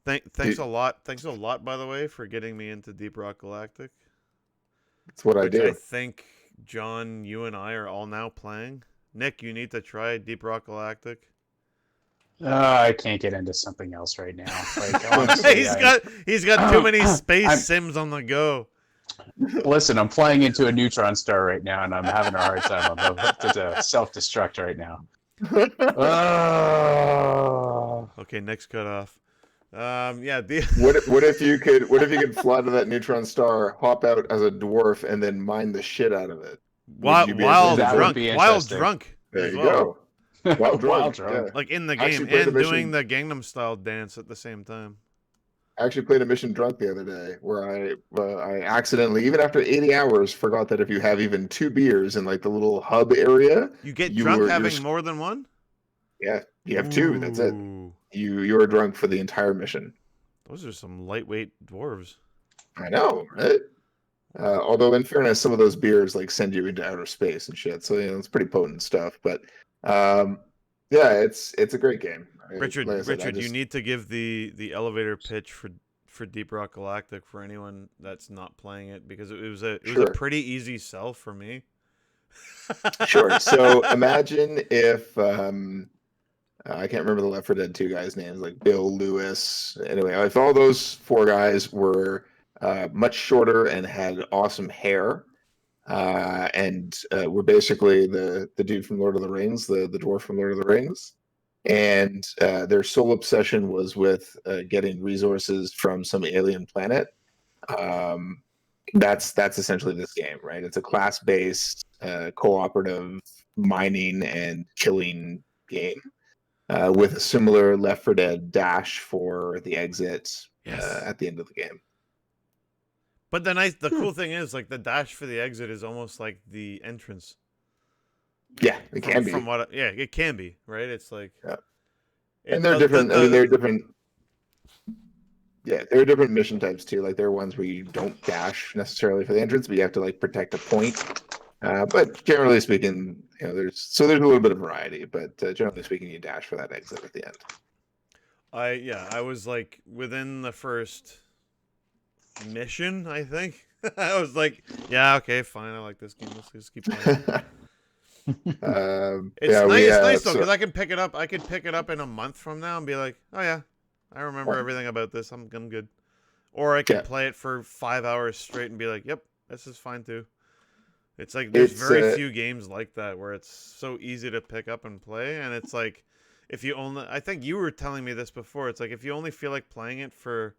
Thanks Do- a lot. Thanks a lot, by the way, for getting me into Deep Rock Galactic. That's what I Which do. I think John, you and I are all now playing. Nick, you need to try Deep Rock Galactic. I can't get into something else right now. Like, honestly, he's got too many space sims on the go. Listen, I'm flying into a neutron star right now, and I'm having a hard time. I'm about to self-destruct right now. Okay, Nick's cut off. Yeah. What if you could fly to that neutron star, hop out as a dwarf, and then mine the shit out of it? While you be able to That do would drunk, be while interesting. drunk. There as you well. go. While drunk, Wild drunk. yeah. Like in the Actually game played and the doing mission. the Gangnam Style dance at the same time. I actually played a mission drunk the other day where I accidentally, even after 80 hours, forgot that if you have even 2 beers in like the little hub area, You get You drunk were- having you're- more than one? yeah, you have 2. That's it. Ooh, You are drunk for the entire mission. Those are some lightweight dwarves. I know, right? Although in fairness, some of those beers like send you into outer space and shit, so it's pretty potent stuff. But yeah, it's a great game. Richard, Like I said, you need to give the elevator pitch for Deep Rock Galactic for anyone that's not playing it, because it was a Sure. pretty easy sell for me. Sure. So imagine if I can't remember the Left 4 Dead 2 guys' names, like Bill, Lewis. Anyway, if all those 4 guys were much shorter and had awesome hair, and were basically the dude from Lord of the Rings, the dwarf from Lord of the Rings, and their sole obsession was with getting resources from some alien planet. That's essentially this game, right? It's a class-based cooperative mining and killing game with a similar Left 4 Dead dash for the exit at the end of the game. But the cool thing is, like, the dash for the exit is almost like the entrance. Yeah, it can be. From what, yeah, it can be, right? It's like, and they're different. I mean, they're different. Yeah, there are different mission types too. Like there are ones where you don't dash necessarily for the entrance, but you have to like protect a point. But generally speaking, there's a little bit of variety. But generally speaking, you dash for that exit at the end. I was like within the first mission, I think. I was like, yeah, okay, fine, I like this game. Let's just keep playing. It's nice though, because I can pick it up. I could pick it up in a month from now and be like, oh yeah, I remember everything about this. I'm good. Or I can play it for 5 hours straight and be like, yep, this is fine too. It's like there's very few games like that where it's so easy to pick up and play, and it's like if you only, I think you were telling me this before, it's like if you only feel like playing it for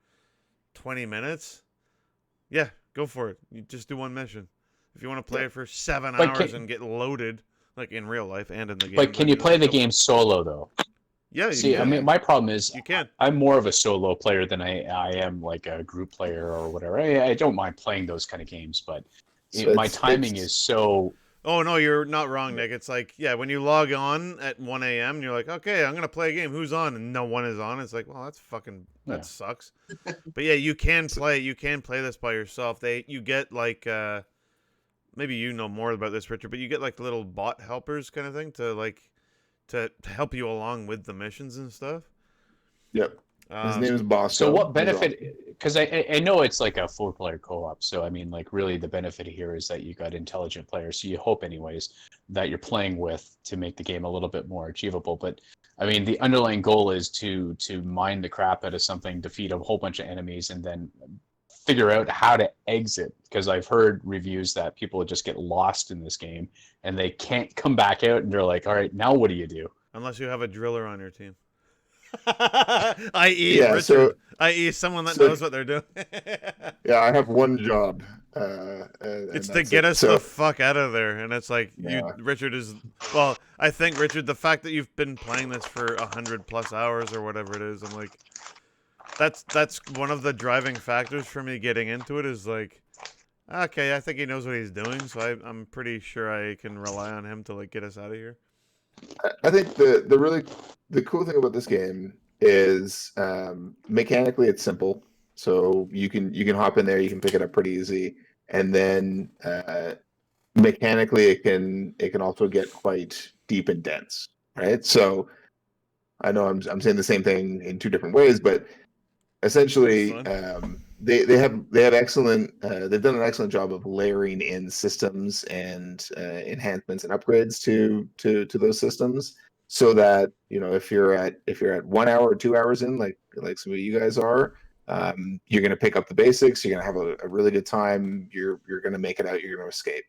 20 minutes, yeah, go for it. You just do one mission. If you want to play it for 7 hours and get loaded, like in real life and in the game. But can you play the game solo though? Yeah, I mean, my problem is you can. I'm more of a solo player than I am like a group player or whatever. I don't mind playing those kind of games, but my timing is so. Oh no, you're not wrong, Nick. It's like, yeah, when you log on at 1 a.m. and you're like, okay, I'm gonna play a game. Who's on? And no one is on. It's like, well, that sucks. But yeah, you can play. You can play this by yourself. You get like, maybe you know more about this, Richard, but you get like little bot helpers kind of thing to help you along with the missions and stuff. Yep. His name is Bosco. So what benefit? Because I know it's like a 4-player co-op. So I mean, like really, the benefit here is that you got intelligent players. So you hope, anyways, that you're playing with to make the game a little bit more achievable. But I mean, the underlying goal is to mine the crap out of something, defeat a whole bunch of enemies, and then figure out how to exit. Because I've heard reviews that people just get lost in this game and they can't come back out, and they're like, all right, now what do you do? Unless you have a driller on your team. i.e. Richard. I.e. someone that knows what they're doing. Yeah, I have one job. It's to get us the fuck out of there. And it's like, Richard is... Well, I think, Richard, the fact that you've been playing this for 100+ hours or whatever it is, I'm like... That's one of the driving factors for me getting into it is like... Okay, I think he knows what he's doing, so I'm pretty sure I can rely on him to like get us out of here. I think the cool thing about this game is mechanically it's simple. So you can hop in there, you can pick it up pretty easy, and then mechanically it can also get quite deep and dense, right? So I know I'm saying the same thing in two different ways, but essentially they have excellent they've done an excellent job of layering in systems and enhancements and upgrades to those systems, so that if you're at 1 hour or 2 hours in, like some of you guys are, you're going to pick up the basics, you're going to have a really good time, you're going to make it out, you're going to escape.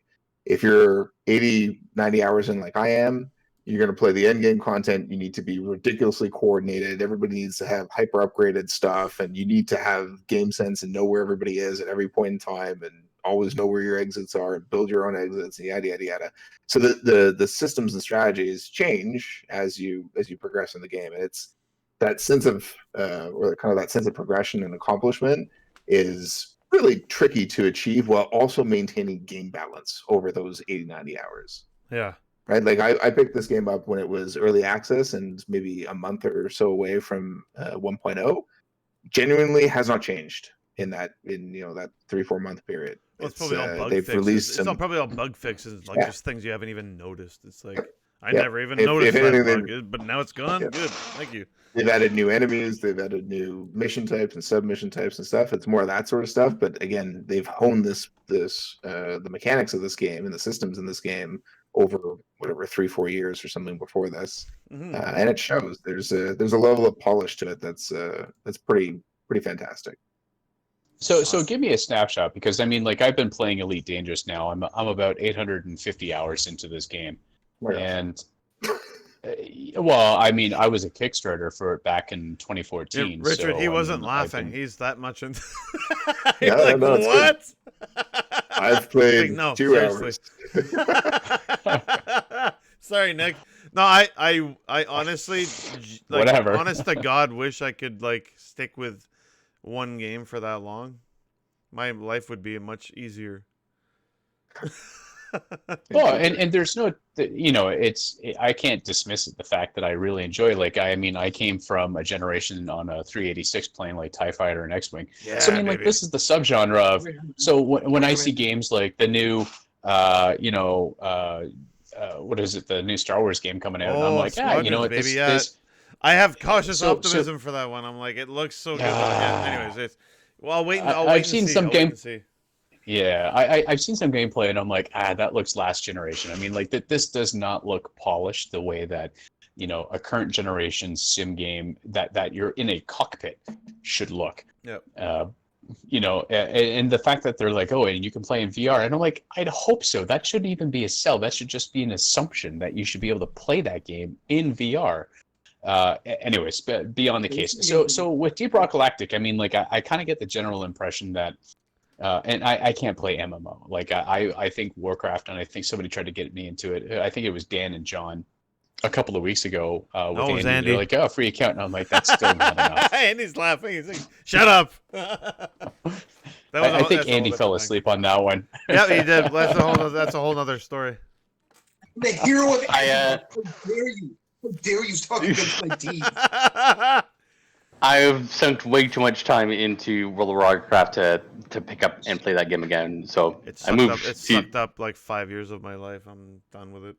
If you're 80-90 hours in like I am, you're going to play the end game content. You need to be ridiculously coordinated. Everybody needs to have hyper upgraded stuff, and you need to have game sense and know where everybody is at every point in time, and always know where your exits are, and build your own exits, and yada yada yada. So the systems and strategies change as you progress in the game, and it's that sense of or kind of that sense of progression and accomplishment is really tricky to achieve while also maintaining game balance over those 80-90 hours. Yeah. Right, like I picked this game up when it was early access and maybe a month or so away from 1.0. Genuinely has not changed in that 3-4 month period. Well, it's probably all bug they've fixes. released It's probably all bug fixes, like just things you haven't even noticed. It's like I never even noticed that bug, but now it's gone. Yeah. Good, thank you. They've added new enemies. They've added new mission types and sub-mission types and stuff. It's more of that sort of stuff. But again, they've honed the mechanics of this game and the systems in this game over whatever 3-4 years or something before this, and it shows. There's a level of polish to it that's pretty fantastic. So give me a snapshot, because I mean, like, I've been playing Elite Dangerous now. I'm about 850 hours into this game, and Well, I mean, I was a Kickstarter for it back in 2014. Richard, so, he I wasn't mean, I've laughing. been- He's that much into. Yeah, He's like, no, it's good. what? I've played No, 2 seriously. hours. Sorry, Nick. No, I honestly, like, Whatever. honest to God, wish I could like stick with one game for that long. My life would be much easier. Well, and there's no, I can't dismiss the fact that I really enjoy. Like, I mean, I came from a generation on a 386 playing like TIE Fighter and X-Wing. Yeah, So I mean, like, baby. this is the subgenre of. So when I see games like the new, what is it? The new Star Wars game coming out, and I'm like, yeah, you know what? Squadrons, This, baby, yeah. this, I have cautious So- optimism for that one. I'm like, it looks so good. Anyways, it's. Well, I'll wait. I'll I've wait seen and see. some I'll wait game- and see. Yeah, I've seen some gameplay, and I'm like, that looks last generation. I mean, like this does not look polished the way that a current generation sim game that you're in a cockpit should look. Yep. And the fact that they're like, oh, and you can play in VR, and I'm like, I'd hope so. That shouldn't even be a sell. That should just be an assumption that you should be able to play that game in VR. Anyways, beyond the case. So with Deep Rock Galactic, I mean, like, I kind of get the general impression that, and I can't play MMO. Like, I think Warcraft, and I think somebody tried to get me into it. I think it was Dan and John a couple of weeks ago with it was Andy. Andy. They're like, oh, free account. And I'm like, that's still not enough. Andy's laughing. He's like, "Shut up." I think Andy fell asleep on that one. Yeah, he did. That's a whole other story. The hero of I, How dare you? How dare you talk against my team? I've sunk way too much time into World of Warcraft to pick up and play that game again. So It I moved. sucked up like 5 years of my life. I'm done with it.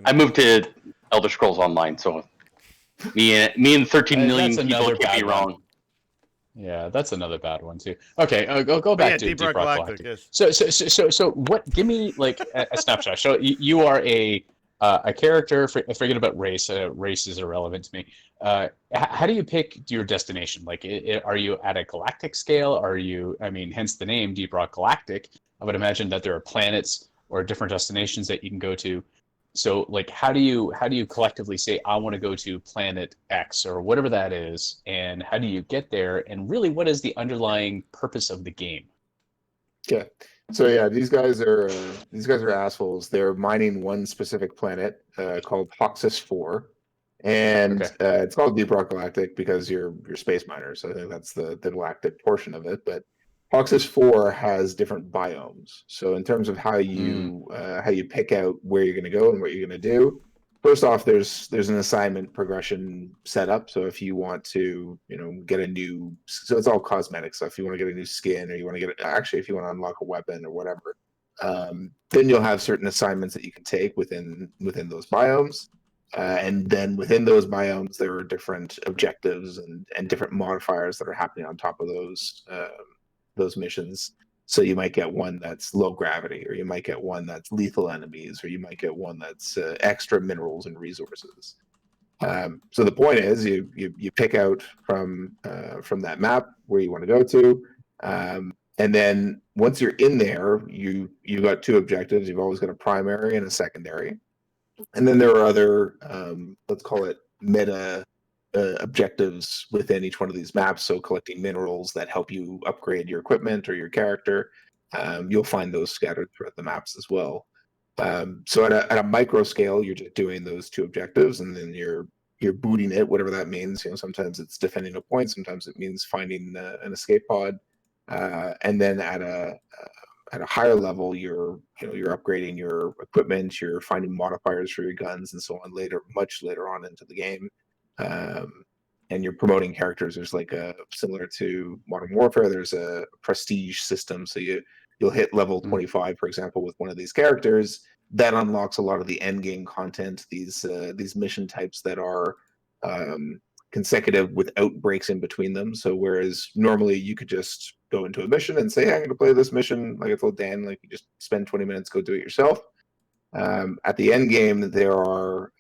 I moved to Elder Scrolls Online. So me and 13 million That's people another can't be bad one. wrong. Yeah, that's another bad one too. Okay, go back to Deep Rock Galactic. Yes. So what? Give me like a snapshot. So you are a character. Forget about race. Race is irrelevant to me. How do you pick your destination? Like, are you at a galactic scale? Are you? I mean, hence the name Deep Rock Galactic. I would imagine that there are planets or different destinations that you can go to. So, like, how do you collectively say, I want to go to planet X or whatever that is, and how do you get there? And really, what is the underlying purpose of the game? Okay. So yeah, these guys are assholes. They're mining one specific planet called Hoxus 4. And it's called Deep Rock Galactic because you're space miners. I think that's the galactic portion of it. But Hoxus 4 has different biomes. So in terms of how you pick out where you're going to go and what you're going to do, first off, there's an assignment progression set up. So if you want to, get a new, so it's all cosmetic stuff. If you want to get a new skin, or you want to if you want to unlock a weapon or whatever, then you'll have certain assignments that you can take within those biomes. And then within those biomes, there are different objectives and different modifiers that are happening on top of those missions. So you might get one that's low gravity, or you might get one that's lethal enemies, or you might get one that's extra minerals and resources. So the point is, you pick out from that map where you want to go to, and then once you're in there, you got two objectives. You've always got a primary and a secondary, and then there are other let's call it meta objectives within each one of these maps. So collecting minerals that help you upgrade your equipment or your character, you'll find those scattered throughout the maps as well. So at a micro scale, you're just doing those two objectives, and then you're booting it, whatever that means. Sometimes it's defending a point, sometimes it means finding an escape pod, and then at a higher level, you're upgrading your equipment, you're finding modifiers for your guns and so on much later on into the game. And you're promoting characters. There's like similar to Modern Warfare, there's a prestige system. So you'll hit level 25, for example, with one of these characters. That unlocks a lot of the end game content. These mission types that are consecutive without breaks in between them. So whereas normally you could just go into a mission and say, hey, I'm going to play this mission, like I told Dan, like you just spend 20 minutes, go do it yourself. At the end game, there are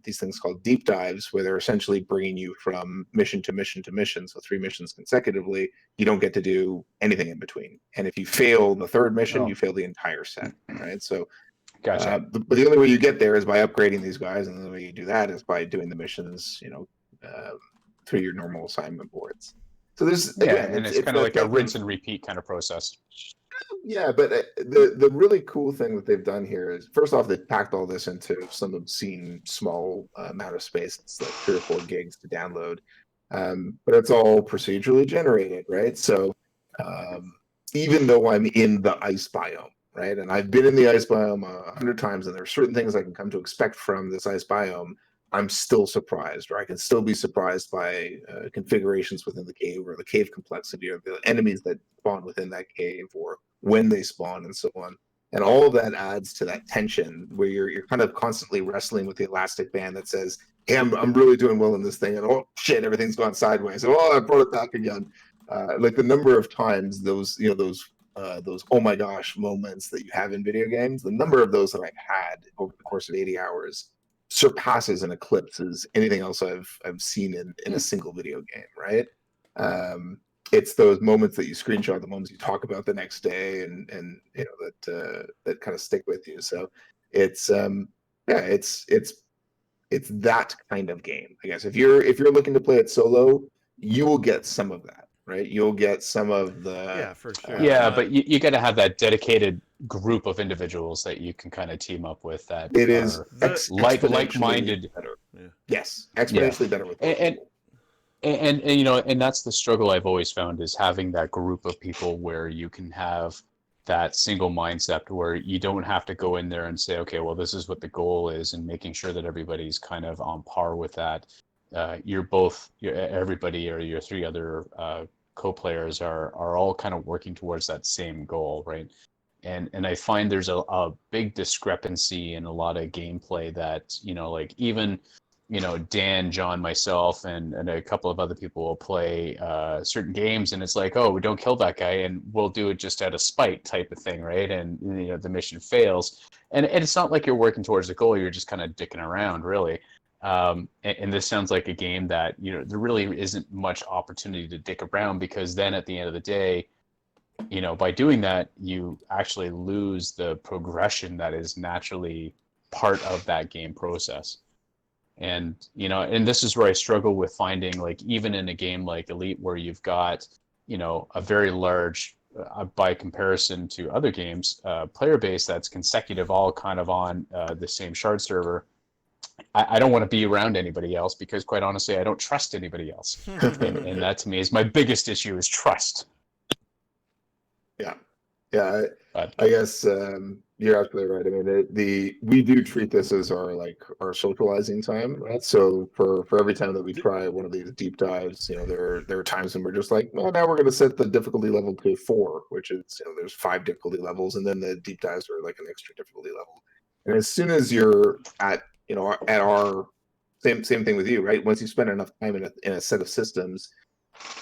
these things called deep dives, where they're essentially bringing you from mission to mission to mission. So 3 missions consecutively, you don't get to do anything in between. And if you fail the third mission, you fail the entire set, right? So Gotcha. But the only way you get there is by upgrading these guys, and the way you do that is by doing the missions, through your normal assignment boards. So there's Yeah, again, and it's it's kind of that like a thing rinse and repeat kind of process. Yeah, but the really cool thing that they've done here is, first off, they've packed all this into some obscene small amount of space. It's like 3 or 4 gigs to download, but it's all procedurally generated, right? So even though I'm in the ice biome, right, and I've been in the ice biome 100 times, and there are certain things I can come to expect from this ice biome, I'm still surprised, or I can still be surprised by configurations within the cave, or the cave complexity, or the enemies that spawn within that cave, or when they spawn, and so on. And all of that adds to that tension where you're kind of constantly wrestling with the elastic band that says, "Hey, I'm really doing well in this thing," and oh shit, everything's gone sideways. Oh, I brought it back again. Like the number of times those oh my gosh moments that you have in video games, the number of those that I've had over the course of 80 hours surpasses and eclipses anything else I've seen in a single video game, right? It's those moments that you screenshot, the moments you talk about the next day, and that kind of stick with you. So it's it's that kind of game, I guess. If you're looking to play it solo, you will get some of that, right? You'll get some of the Yeah, for sure. Yeah, but you got to have that dedicated group of individuals that you can kind of team up with that it is are exponentially like-minded. better. Yeah. Yes, exponentially better with those And, people. and that's the struggle I've always found, is having that group of people where you can have that single mindset where you don't have to go in there and say, okay, well, this is what the goal is, and making sure that everybody's kind of on par with that. Everybody or your 3 other co-players are all kind of working towards that same goal, right? And I find there's a big discrepancy in a lot of gameplay that, like even Dan, John, myself, and a couple of other people will play certain games, and it's like, oh, we don't kill that guy, and we'll do it just out of spite type of thing, right? And the mission fails, and it's not like you're working towards the goal; you're just kind of dicking around, really. And this sounds like a game that there really isn't much opportunity to dick around, because then at the end of the day, by doing that, you actually lose the progression that is naturally part of that game process. And and this is where I struggle with finding, like, even in a game like Elite, where you've got a very large by comparison to other games player base that's consecutive, all kind of on the same shard server. I don't want to be around anybody else, because quite honestly I don't trust anybody else. And that to me is my biggest issue, is trust. Yeah, But I guess you're absolutely right. I mean, we do treat this as our socializing time, right? So for every time that we try one of these deep dives, there are times when we're just like, well, now we're going to set the difficulty level to 4, which is, there's 5 difficulty levels, and then the deep dives are like an extra difficulty level. And as soon as you're at our same thing with you, right? Once you spend enough time in a set of systems,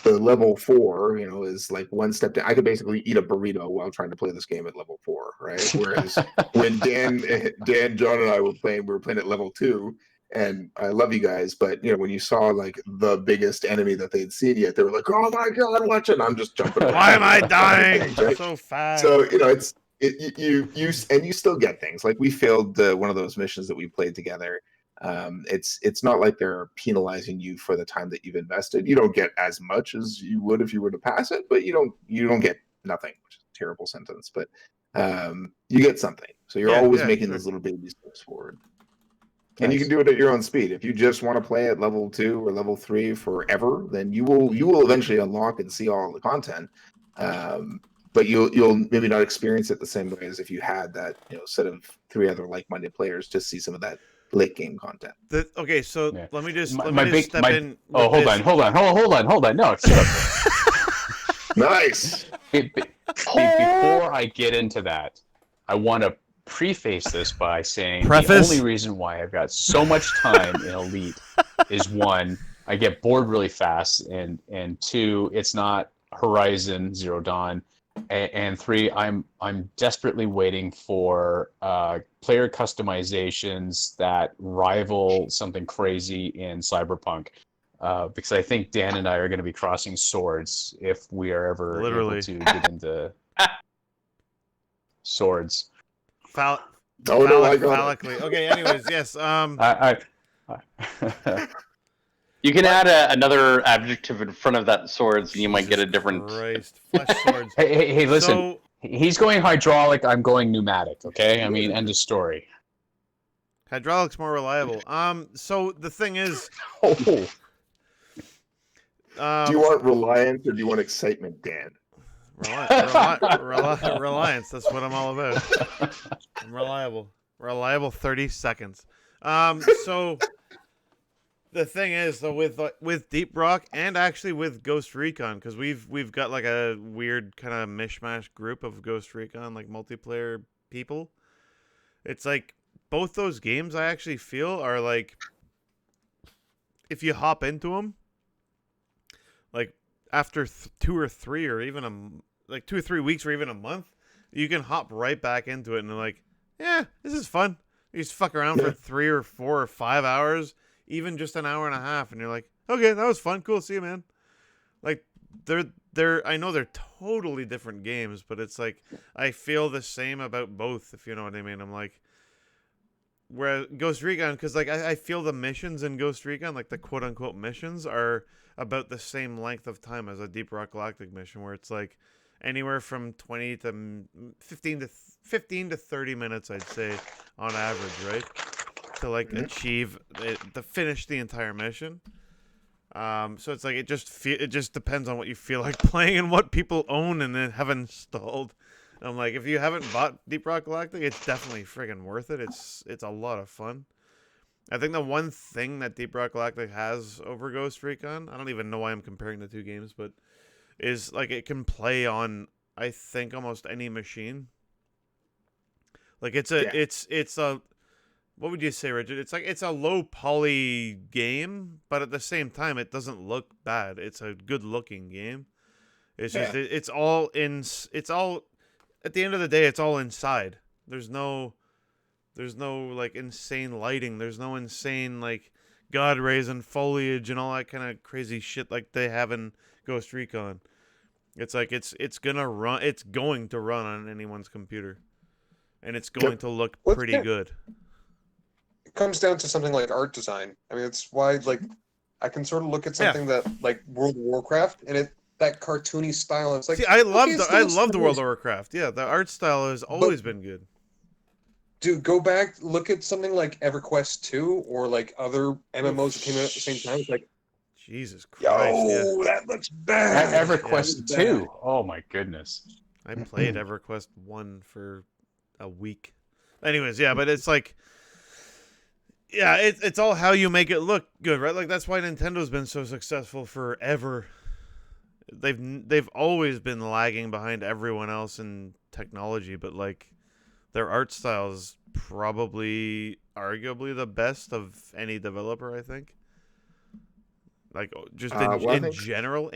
the level 4, is like one step down. I could basically eat a burrito while trying to play this game at level 4, right? Whereas when Dan, John, and I were playing at level 2, and I love you guys, but when you saw like the biggest enemy that they'd seen yet, they were like, "Oh my god, watch it!" And I'm just jumping around. Why am I dying Right? so fast? So you still get things like we failed one of those missions that we played together. It's not like they're penalizing you for the time that you've invested. You don't get as much as you would if you were to pass it, but you don't get nothing, which is a terrible sentence. But you get something. So you're always making those little baby steps forward. And you can do it at your own speed. If you just want to play at level 2 or level 3 forever, then you will eventually unlock and see all the content. But you'll maybe not experience it the same way as if you had that set of 3 other like-minded players to see some of that late game content. Okay, so Yeah. let me just step in. Oh, hold on. No, shut up. Nice. Before I get into that, I want to preface this by saying Preface? the only reason why I've got so much time in Elite is, 1, I get bored really fast, and 2, it's not Horizon Zero Dawn, and 3, I'm desperately waiting for player customizations that rival something crazy in Cyberpunk, because I think Dan and I are going to be crossing swords if we are ever able to get into swords. Oh no, I got it. phallically. Okay. Anyways, yes. I You can add another adjective in front of that swords, and you might get a Jesus different. Christ, flesh swords. hey, listen. So He's going hydraulic. I'm going pneumatic. Okay. I mean, end of story. hydraulic's more reliable. So the thing is, Oh. Do you want reliance or do you want excitement, Dan? reliance. That's what I'm all about. I'm reliable. Reliable 30 seconds. So the thing is, though, with Deep Rock and actually with Ghost Recon, because we've got like a weird kind of mishmash group of Ghost Recon like multiplayer people. It's like both those games I actually feel are like, if you hop into them, like after 2 or 3 or even 2 or 3 weeks or even a month, you can hop right back into it and like, yeah, this is fun. You just fuck around for 3 or 4 or 5 hours, even just an hour and a half, and you're like, okay, that was fun. Cool, see you, man. Like they're I know they're totally different games, but it's like I feel the same about both, if you know what I mean. I'm like, where Ghost Recon, because like I feel the missions in Ghost Recon, like the quote unquote missions, are about the same length of time as a Deep Rock Galactic mission, where it's like anywhere from 20 to 15 to 30 minutes, I'd say, on average, right? To like achieve it, to finish the entire mission. So it's like it just depends on what you feel like playing and what people own and then have installed. I'm like, if you haven't bought Deep Rock Galactic, it's definitely friggin' worth it. It's a lot of fun. I think the one thing that Deep Rock Galactic has over Ghost Recon, I don't even know why I'm comparing the two games, but is like it can play on, I think, almost any machine. Like it's a what would you say, Richard? It's a low poly game, but at the same time it doesn't look bad. It's a good looking game. It's just it's all at the end of the day, it's all inside. There's no like insane lighting. There's no insane like God rays and foliage and all that kind of crazy shit like they have in Ghost Recon. It's like it's going to run on anyone's computer, and it's going to look pretty good. It comes down to something like art design. I mean, it's why like I can sort of look at something that like World of Warcraft and that cartoony style. It's like, see, I love the World of Warcraft. Yeah, the art style has always been good. Dude, go back, look at something like EverQuest 2 or like other MMOs that came out at the same time. It's like, Jesus Christ, that looks bad. EverQuest 2. Oh my goodness. I played EverQuest 1 for a week. Anyways, yeah, but it's like, yeah, it's all how you make it look good, right? Like that's why Nintendo's been so successful forever. They've always been lagging behind everyone else in technology, but like their art style is probably arguably the best of any developer, I think. Like just in general,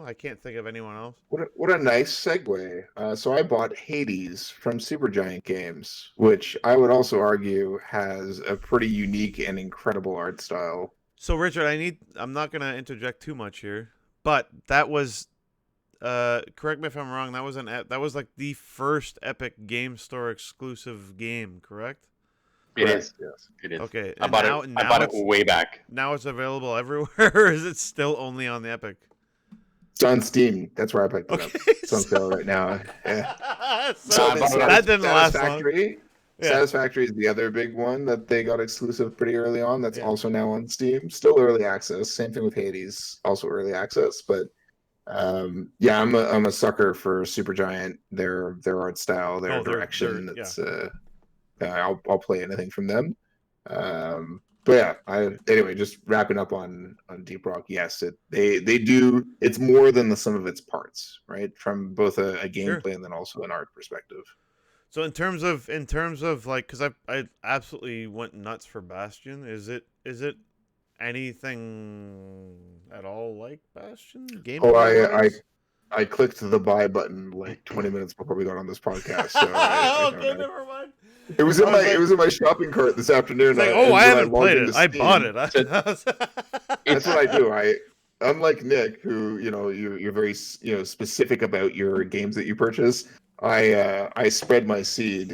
I can't think of anyone else. What a nice segue. So I bought Hades from Supergiant Games, which I would also argue has a pretty unique and incredible art style. So Richard, I'm not going to interject too much here, but that was correct me if I'm wrong, that was like the first Epic Game Store exclusive game, correct? It is. Yes. It is. Okay. I bought it way back. Now it's available everywhere, or is it still only on the Epic? It's on Steam. That's where I picked it up. It's on sale right now. Yeah. That didn't last long. Satisfactory is the other big one that they got exclusive pretty early on. That's also now on Steam. Still early access. Same thing with Hades, also early access. But I'm a sucker for Supergiant. Their art style, their direction. I'll play anything from them. But yeah, anyway, just wrapping up on Deep Rock. Yes, they do. It's more than the sum of its parts, right? From both a gameplay and then also an art perspective. So in terms of like, because I absolutely went nuts for Bastion. Is it anything at all like Bastion? I clicked the buy button like 20 minutes before we got on this podcast. So okay, never mind. It was in my shopping cart this afternoon. It's like, I haven't played it. I bought it. That's what I do. Unlike Nick, who you're very specific about your games that you purchase. I spread my seed.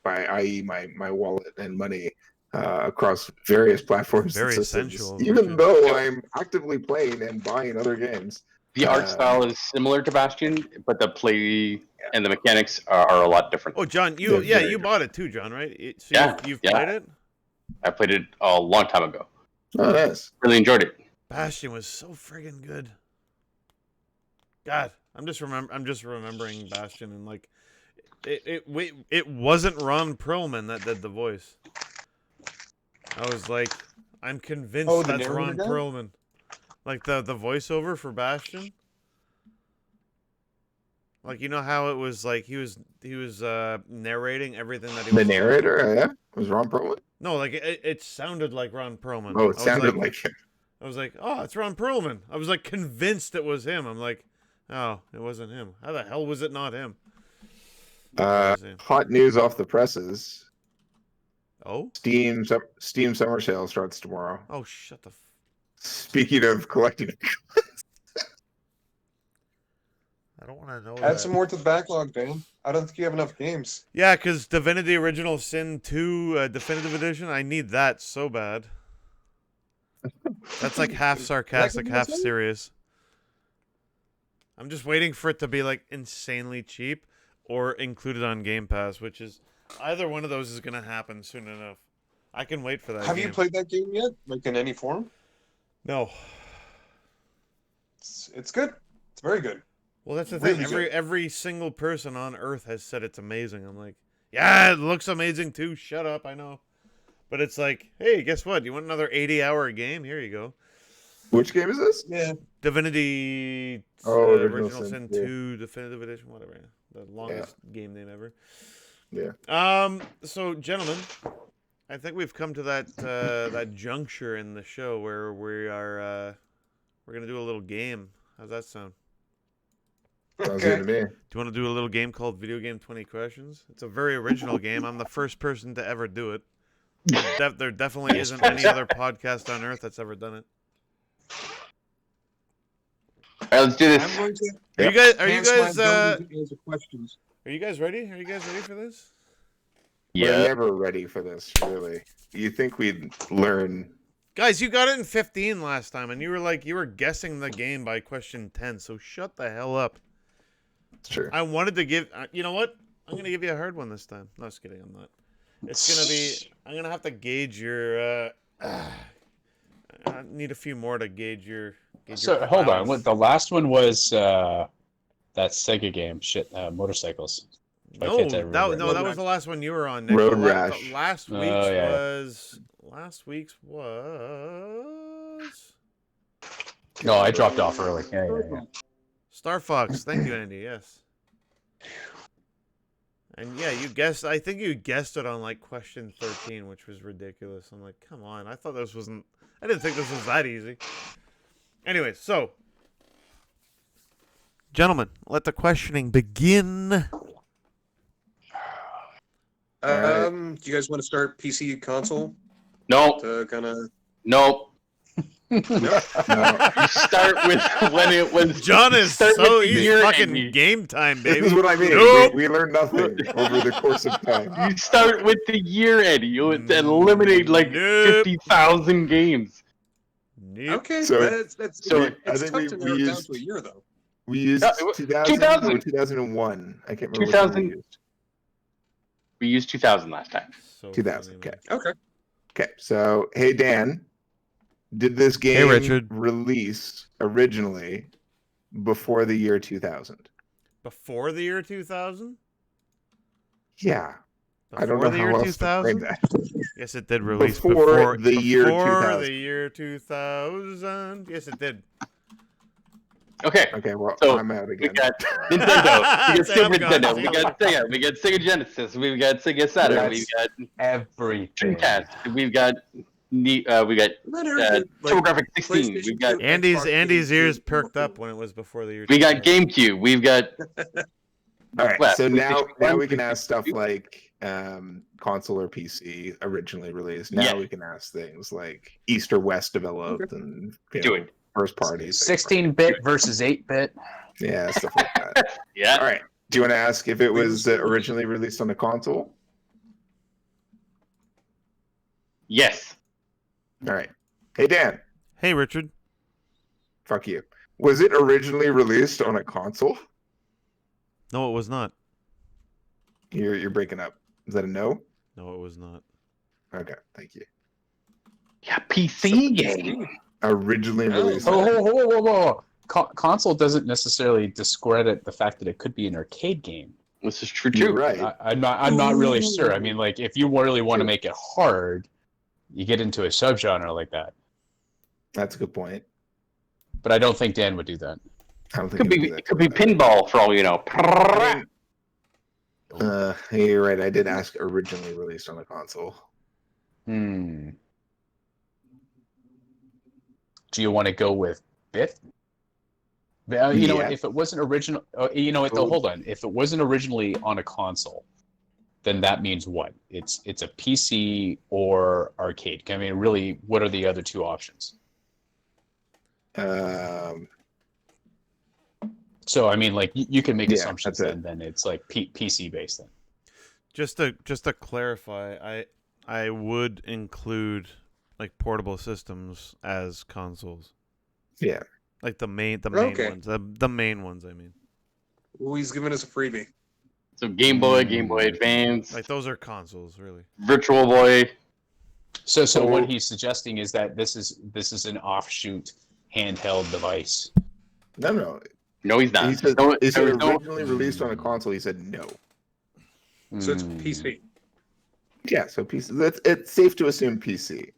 by i.e. my wallet and money across various platforms Very and systems, sensual, even Richard. though I'm actively playing and buying other games. The art style is similar to Bastion, but the play and the mechanics are a lot different. Oh, John, They're very you bought it too, John, right? So Yeah, you've yeah. played it? I played it a long time ago. Oh, nice. Really enjoyed it. Bastion was so friggin' good. God, I'm just remembering Bastion, and like it wasn't Ron Perlman that did the voice. I was like, I'm convinced the that's Ron narrator guy? Perlman. Like the voiceover for Bastion. Like, you know how it was like he was narrating everything that he The was saying? narrator, yeah, was Ron Perlman. No, like it sounded like Ron Perlman. Oh, it I was sounded like him. I was like, oh, it's Ron Perlman. I was like convinced it was him. I'm like, oh, it wasn't him. How the hell was it not him? Hot news off the presses. Oh? Steam Summer Sale starts tomorrow. Oh, shut the. Speaking of collecting, I don't want to know Add that. some more to the backlog, Dan. I don't think you have enough games. Yeah, because Divinity Original Sin 2 Definitive Edition, I need that so bad. That's like half sarcastic, half serious. I'm just waiting for it to be like insanely cheap or included on Game Pass, which is either one of those is going to happen soon enough. I can wait for that. Have you played that game yet? Like in any form? No. It's good. It's very good. Well, that's the Really thing. good. Every single person on Earth has said it's amazing. I'm like, yeah, it looks amazing too. Shut up, I know. But it's like, hey, guess what? You want another 80-hour game? Here you go. which game is this? Yeah. Divinity Original Sin Sin, 2 Definitive Edition, whatever. The longest game name ever. Yeah. So, gentlemen, I think we've come to that juncture in the show where we're gonna do a little game. How's that sound? Sounds good to me. Do you want to do a little game called Video Game 20 Questions? It's a very original game. I'm the first person to ever do it. There definitely isn't any other podcast on Earth that's ever done it. All right, let's do this. I'm going to Are you enhance my guys ability to answer questions. are you guys ready? Are you guys ready for this? We're Yeah. never ready for this, really. You think we'd learn? Guys, you got it in 15 last time, and you were guessing the game by question 10. So shut the hell up. It's true. I wanted to give. You know what? I'm gonna give you a hard one this time. No, just kidding. I'm not. It's gonna be. I'm gonna have to gauge your. I need a few more to gauge your. So hold on. What the last one was? That Sega game. Shit. Motorcycles. Why No, can't I remember? that was the last one you were on. Nick. Road The Rash. Last week's Oh, yeah. was. Last week's was. No, I dropped off early. Yeah. Star Fox. Thank you, Andy. Yes. And yeah, you guessed. I think you guessed it on like question 13, which was ridiculous. I'm like, come on. I thought this wasn't. I didn't think this was that easy. Anyway, so, gentlemen, let the questioning begin. Do you guys want to start PC console No, to kind of? no. No. You start with when it was. John is start with the he's year, fucking Andy. game time, This baby. is what I mean. Nope. We learn nothing over the course of time. You start with the year, Eddie. You would eliminate like Nope. 50,000 games. Nope. Okay, So- that's so it's I think tough we- to we narrow it down used- to a year though. We used No, it was 2000 2000. or 2001. I can't remember. 2000. Which one we used. We used 2000 last time. So 2000. funny, Okay. man. Okay. Okay. So, hey Dan, did this game Richard. release originally before the year 2000? Before the year 2000? Yeah. I don't Before know the how year else to frame 2000? that. Yes, it did release Before the year before 2000. the year 2000. Yes, it did. Okay. Okay, well, So, I'm out We again. got Nintendo. We got Say Super I'm gone. Nintendo. We got Sega. We got Sega Genesis. We've got Sega Saturn. We've got Everything. Dreamcast. We've got TurboGrafx 16. We've got Andy's ears perked up when it was before the year. we got 2000. GameCube. We've got All right, Well, so now PlayStation we can 1, ask stuff PlayStation 2. like console or PC originally released. Now Yeah. we can ask things like East or West developed and Do it. first parties. 16-bit versus 8-bit. Yeah, stuff like that. Yeah. All right. Do you want to ask if it was originally released on a console? Yes. All right. Hey Dan, Hey, Richard. fuck you. Was it originally released on a console? No, it was not. You're breaking up. Is that a no? No, it was not. Okay, thank you. Yeah, PC game. PC. Originally Oh. released. Oh, on- whoa. Console doesn't necessarily discredit the fact that it could be an arcade game. This is true You're too. right. I'm not really sure. I mean, like, if you really want to make it hard, you get into a subgenre like that. That's a good point. But I don't think Dan would do that. I don't think Could it would be do that it could be to us. pinball for all you know. I mean, you're right. I did ask originally released on a console. Do you want to go with bit? You know, Yeah. if it wasn't original, you know what? Though, hold on. If it wasn't originally on a console, then that means what? It's a PC or arcade. I mean, really, what are the other two options? So, I mean, like you can make Yeah, assumptions that's it. then it's like PC based then. Just to clarify, I would include like portable systems as consoles. Yeah. Like the main Okay. ones. The main ones, I mean. Ooh, he's giving us a freebie. So Game Boy, Game Boy Advance, Like those are consoles, really. Virtual Boy. So So- what he's suggesting is that this is an offshoot handheld device. No. No, he's not. He said, No, he said there was no- originally released on a console. He said no. So it's Hmm. PC. Yeah, so PC. It's safe to assume PC.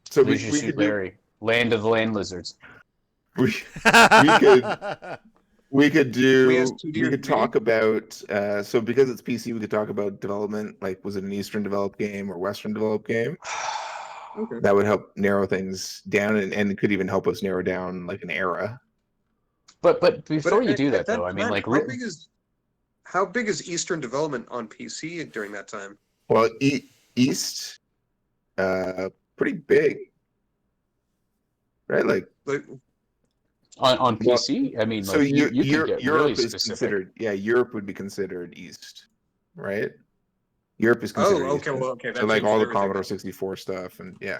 So we Who's your could suit, do, Larry? Land of the Land Lizards. we could do We asked we 2D or could 3D? talk about so because it's PC we could talk about development, like was it an Eastern developed game or Western developed game? Okay. That would help narrow things down and it could even help us narrow down like an era. But before you at- do at that though, I mean, time, like, how big is Eastern development on PC during that time? Well, East pretty big. Right? Like on Well, PC, I mean, so like, you could get Europe really is specific. considered Europe would be considered East, right? Europe is considered Oh, East. okay, well, okay. So like all the changes everything. Commodore 64 stuff and yeah.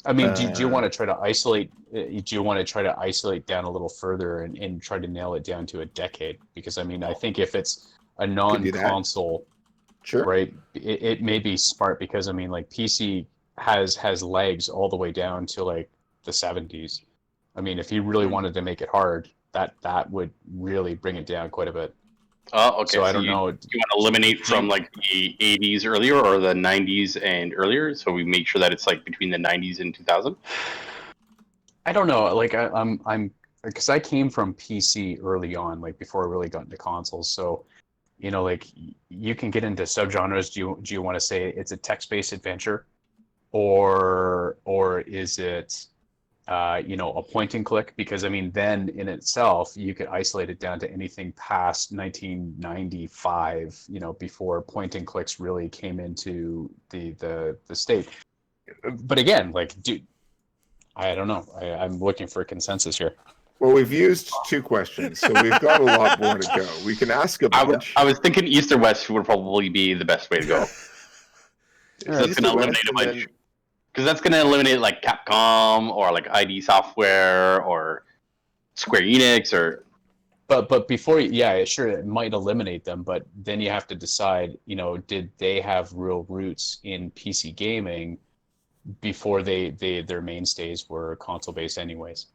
I mean, do you want to try to isolate? Do you want to try to isolate down a little further and try to nail it down to a decade? Because I mean, I think if it's a do that. non-console, Sure. right, it may be smart because I mean, like PC has legs all the way down to like the 70s. I mean, if you really wanted to make it hard, that would really bring it down quite a bit. Oh, okay. So I don't you, know. You want to eliminate from like the 80s earlier or the 90s and earlier, so we make sure that it's like between the 90s and 2000. I don't know. Like I'm because I came from PC early on, like before I really got into consoles. So, you know, like you can get into subgenres. Do you want to say it's a text-based adventure, or is it, you know, a point and click? Because I mean, then in itself, you could isolate it down to anything past 1995. You know, before point and clicks really came into the state. But again, like, dude. I don't know. I'm looking for a consensus here. Well, we've used 2 questions, so we've got a lot more to go. We can ask a bunch. I was thinking East or West would probably be the best way to go. That's East going to or eliminate West, a and bunch. then- Because that's going to eliminate like Capcom or like ID Software or Square Enix or. But before, yeah, sure, it might eliminate them, but then you have to decide, you know, did they have real roots in PC gaming before their mainstays were console based anyways?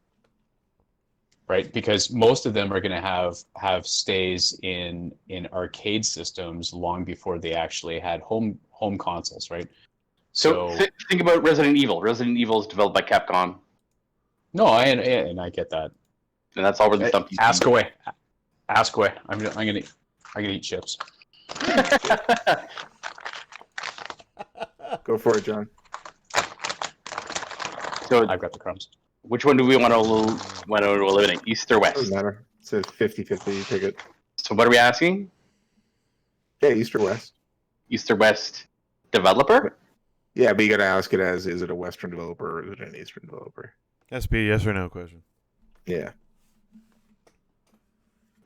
Right? Because most of them are going to have stays in arcade systems long before they actually had home consoles, right? So think about Resident Evil. Resident Evil is developed by Capcom, No, and I get that. and that's all released on PC. Ask away. I'm gonna eat chips. Go for it, John. So I've got the crumbs. which one do we want to eliminate? East or West? Doesn't matter. It's a 50-50 ticket. So what are we asking? Yeah, East or West. East or West developer? Yeah, but you got to ask it as, is it a Western developer or is it an Eastern developer? Has to be a yes or no question. Yeah.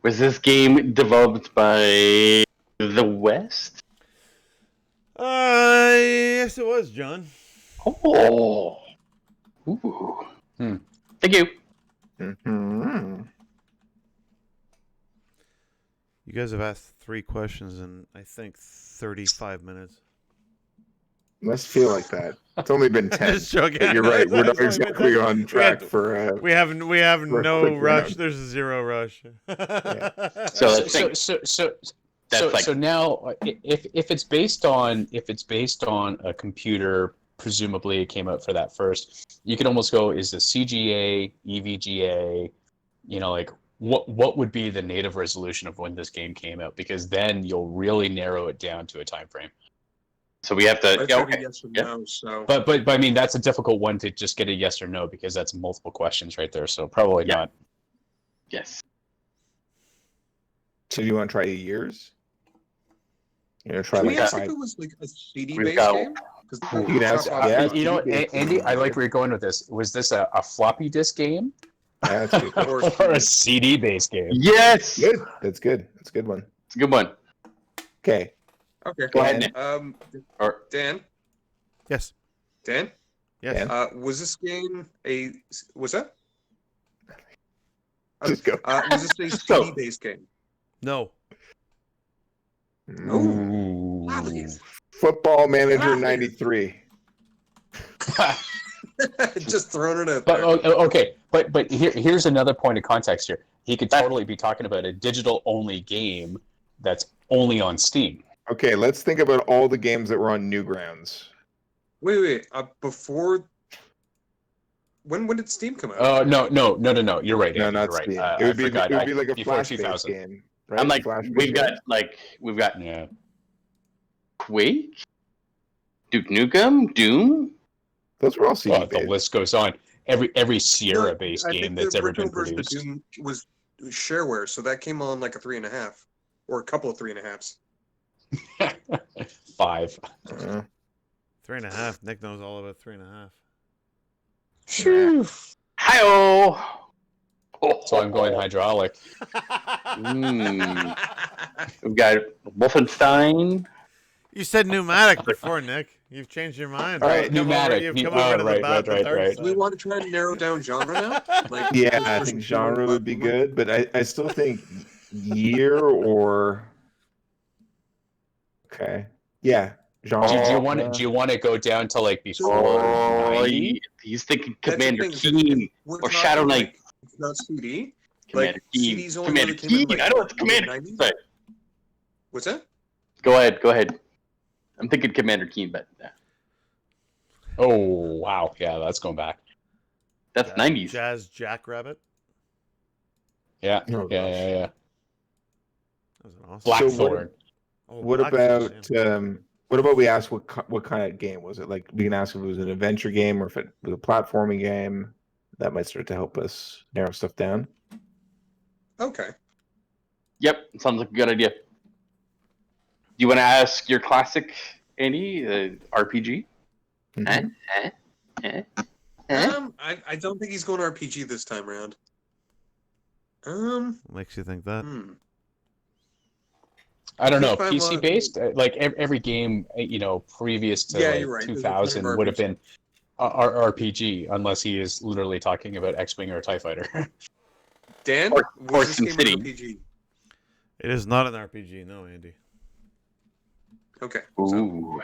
Was this game developed by The West? Yes, it was, John. Oh. Ooh. Hmm. Thank you. Mm-hmm. You guys have asked 3 questions in, I think, 35 minutes. Must feel like that. It's only been 10. Just joking. But you're right. We're not It's only been exactly 10. on track for. We have for a no quick rush. round. There's a 0 rush. So let's So think. so That's so now if it's based on a computer, presumably it came out for that first. You could almost go, is the CGA, EVGA, like what would be the native resolution of when this game came out? Because then you'll really narrow it down to a time frame. So we have to. I'd Yeah, say okay. yes or Yeah. no. So But I mean that's a difficult one to just get a yes or no, because that's multiple questions right there. So probably Yeah. not. Yes. So do you want to try years? You're gonna try can like we ask 5. if it was like a CD We've based got- game? Because You can ask- yeah. You know, CD-based Andy, game, I like yeah. where you're going with this. Was this a floppy disk game That's a good question. or a CD based game? Yes. Good. That's good. That's a good one. It's a good one. Okay. Okay. Go ahead, Dan? Nick. Or Dan. Yes. Dan. Yes. Dan? Was this game a? Was that? Just go. Was this a Go. CD based game? No. Ooh. Football Manager Ah. 93. Just throwing it out But there. okay, but here's another point of context here. He could totally be talking about a digital only game that's only on Steam. Okay, let's think about all the games that were on Newgrounds. Wait. Before. When did Steam come out? No. You're right. No, Andy, not you're right. Steam. I It would be forgot. like a before Flash-based 2000. game. Right? I'm like, Flash-based we've game. got Yeah. Quake, Duke Nukem, Doom. Those were all CD Oh, the list goes on. Every Sierra based I game think that's the ever original been version of produced. Doom was shareware, so that came on like a 3.5 or a couple of 3.5s. 5. 3.5. Nick knows all about 3.5. Hi-oh. So I'm going hydraulic. We've got Wolfenstein. You said pneumatic before, Nick. You've changed your mind. All right, pneumatic. You've come over to the Right, bat, right, the dark right. Do we side. want to try and narrow down genre now? Like, Yeah, first I person think shooter, genre would be platformer? good, but I still think year or okay. Yeah, genre. Do you want to go down to like before Oh, 90? he's thinking That's the Commander thing, is Keen we're or talking, Shadow like, Knight. it's not CD. Commander like, Keen. CDs only Commander really came in, Keen. like, I know it's the Commander. 90s? But What's that? go ahead. I'm thinking Commander Keen, but Oh wow, yeah, that's going back. that's 90s. Jazz Jackrabbit. Yeah, Oh, yeah. That was an awesome. Blackthorn. Oh, What Blackthorn, about yeah. what about we ask what kind of game was it? Like we can ask if it was an adventure game or if it was a platforming game. That might start to help us narrow stuff down. Okay. Yep, sounds like a good idea. Do you want to ask your classic, Andy, RPG? Mhm. I don't think he's going RPG this time around. What makes you think that? I don't know, If I'm, PC based. Like every game, previous to Yeah, like you're right. There's a ton of 2000 would have RPG. been RPG, unless he is literally talking about X-wing or a Tie Fighter. Dan, Or was this game SimCity. an RPG? It is not an RPG, no, Andy. Okay. So, Ooh.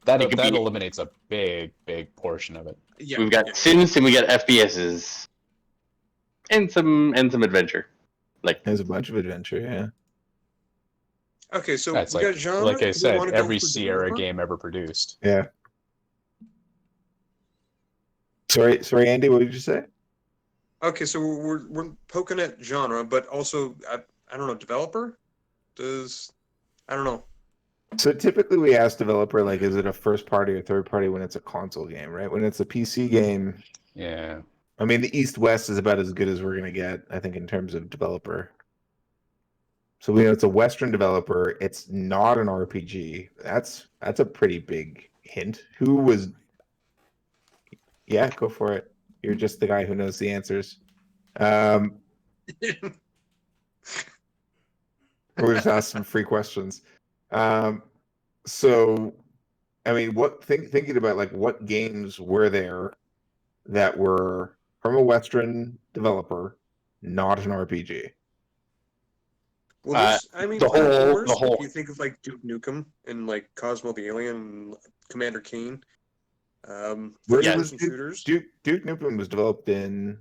that It could be- eliminates a big portion of it. yeah. We've got yeah. Sims and we got FPSs. And some adventure. Like There's a bunch of adventure, yeah. Okay, so That's we got genre. like Do I we said, wanna go every for Sierra developer? game ever produced. Yeah. Sorry, Andy, what did you say? Okay, so we're poking at genre, but also I don't know, developer? I don't know. So typically we ask developer like is it a first party or third party when it's a console game, right? When it's a PC game, Yeah. I mean the East West is about as good as we're gonna get, I think, in terms of developer. So we know it's a Western developer, it's not an RPG. That's a pretty big hint. Who was Yeah, go for it. You're just the guy who knows the answers. We'll just ask some free questions. So, I mean, thinking about like what games were there that were from a Western developer, not an RPG? Well, there's, I mean, the platformers. whole- If you think of like Duke Nukem and like Cosmo the Alien and Commander Keen, Where Yeah. was first-person shooters. Duke Nukem was developed in?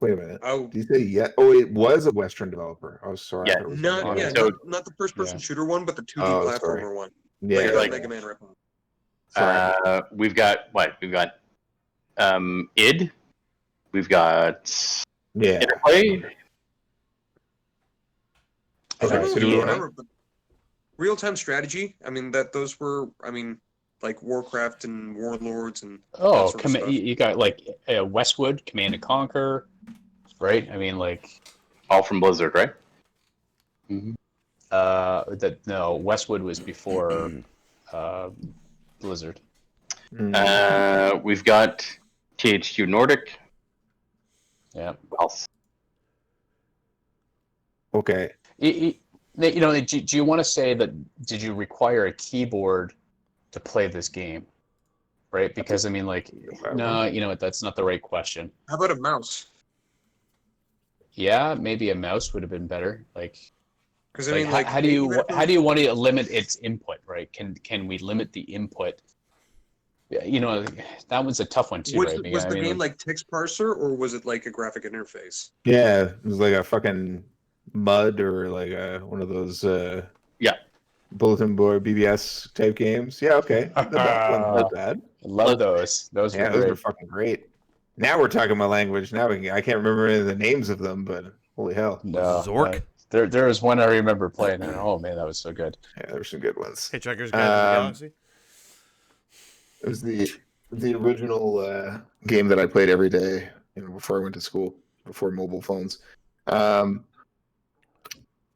Wait a minute. Oh, Did you say yeah? Oh, it was a Western developer. Oh, sorry. I Yeah. thought it was not something yeah, else. So- not the first-person Yeah. shooter one, but the 2D Oh, platformer sorry. one. Yeah, Like, like- Mega Man ripoff. sorry. We've got what? We've got id. We've got Yeah. interplay. I don't Okay, know so if do we you wanna- remember, but real-time strategy. I mean, those were. I mean, like Warcraft and Warlords and Oh, sort of stuff. you got like Westwood, Command and Conquer, right? I mean, like, All from Blizzard, right? no, Westwood was before Blizzard. We've got THQ Nordic. Yeah. What else? Okay. Do you want to say that? Did you require a keyboard to play this game? Right? Because I mean, like, no, you know what? That's not the right question. How about a mouse? Yeah, maybe a mouse would have been better. Like, Because I like, mean, like, how do you even if it how was- do you want to limit its input? Right? Can we limit the input? Yeah, you know, that was a tough one too, Was, right? was Because, the I mean, game like text parser or was it like a graphic interface? Yeah, it was like a fucking mud or like one of those Yeah. bulletin board BBS type games. Yeah, okay. That's not bad. I love those. Those Yeah, were those great. are fucking great. Now we're talking my language. Now I can't remember any of the names of them, but holy hell. No, Zork? there was one I remember playing, and oh man, that was so good. Yeah, there were some good ones. Hitchhiker's Guide to the Galaxy. It was the original game that I played every day, before I went to school, before mobile phones.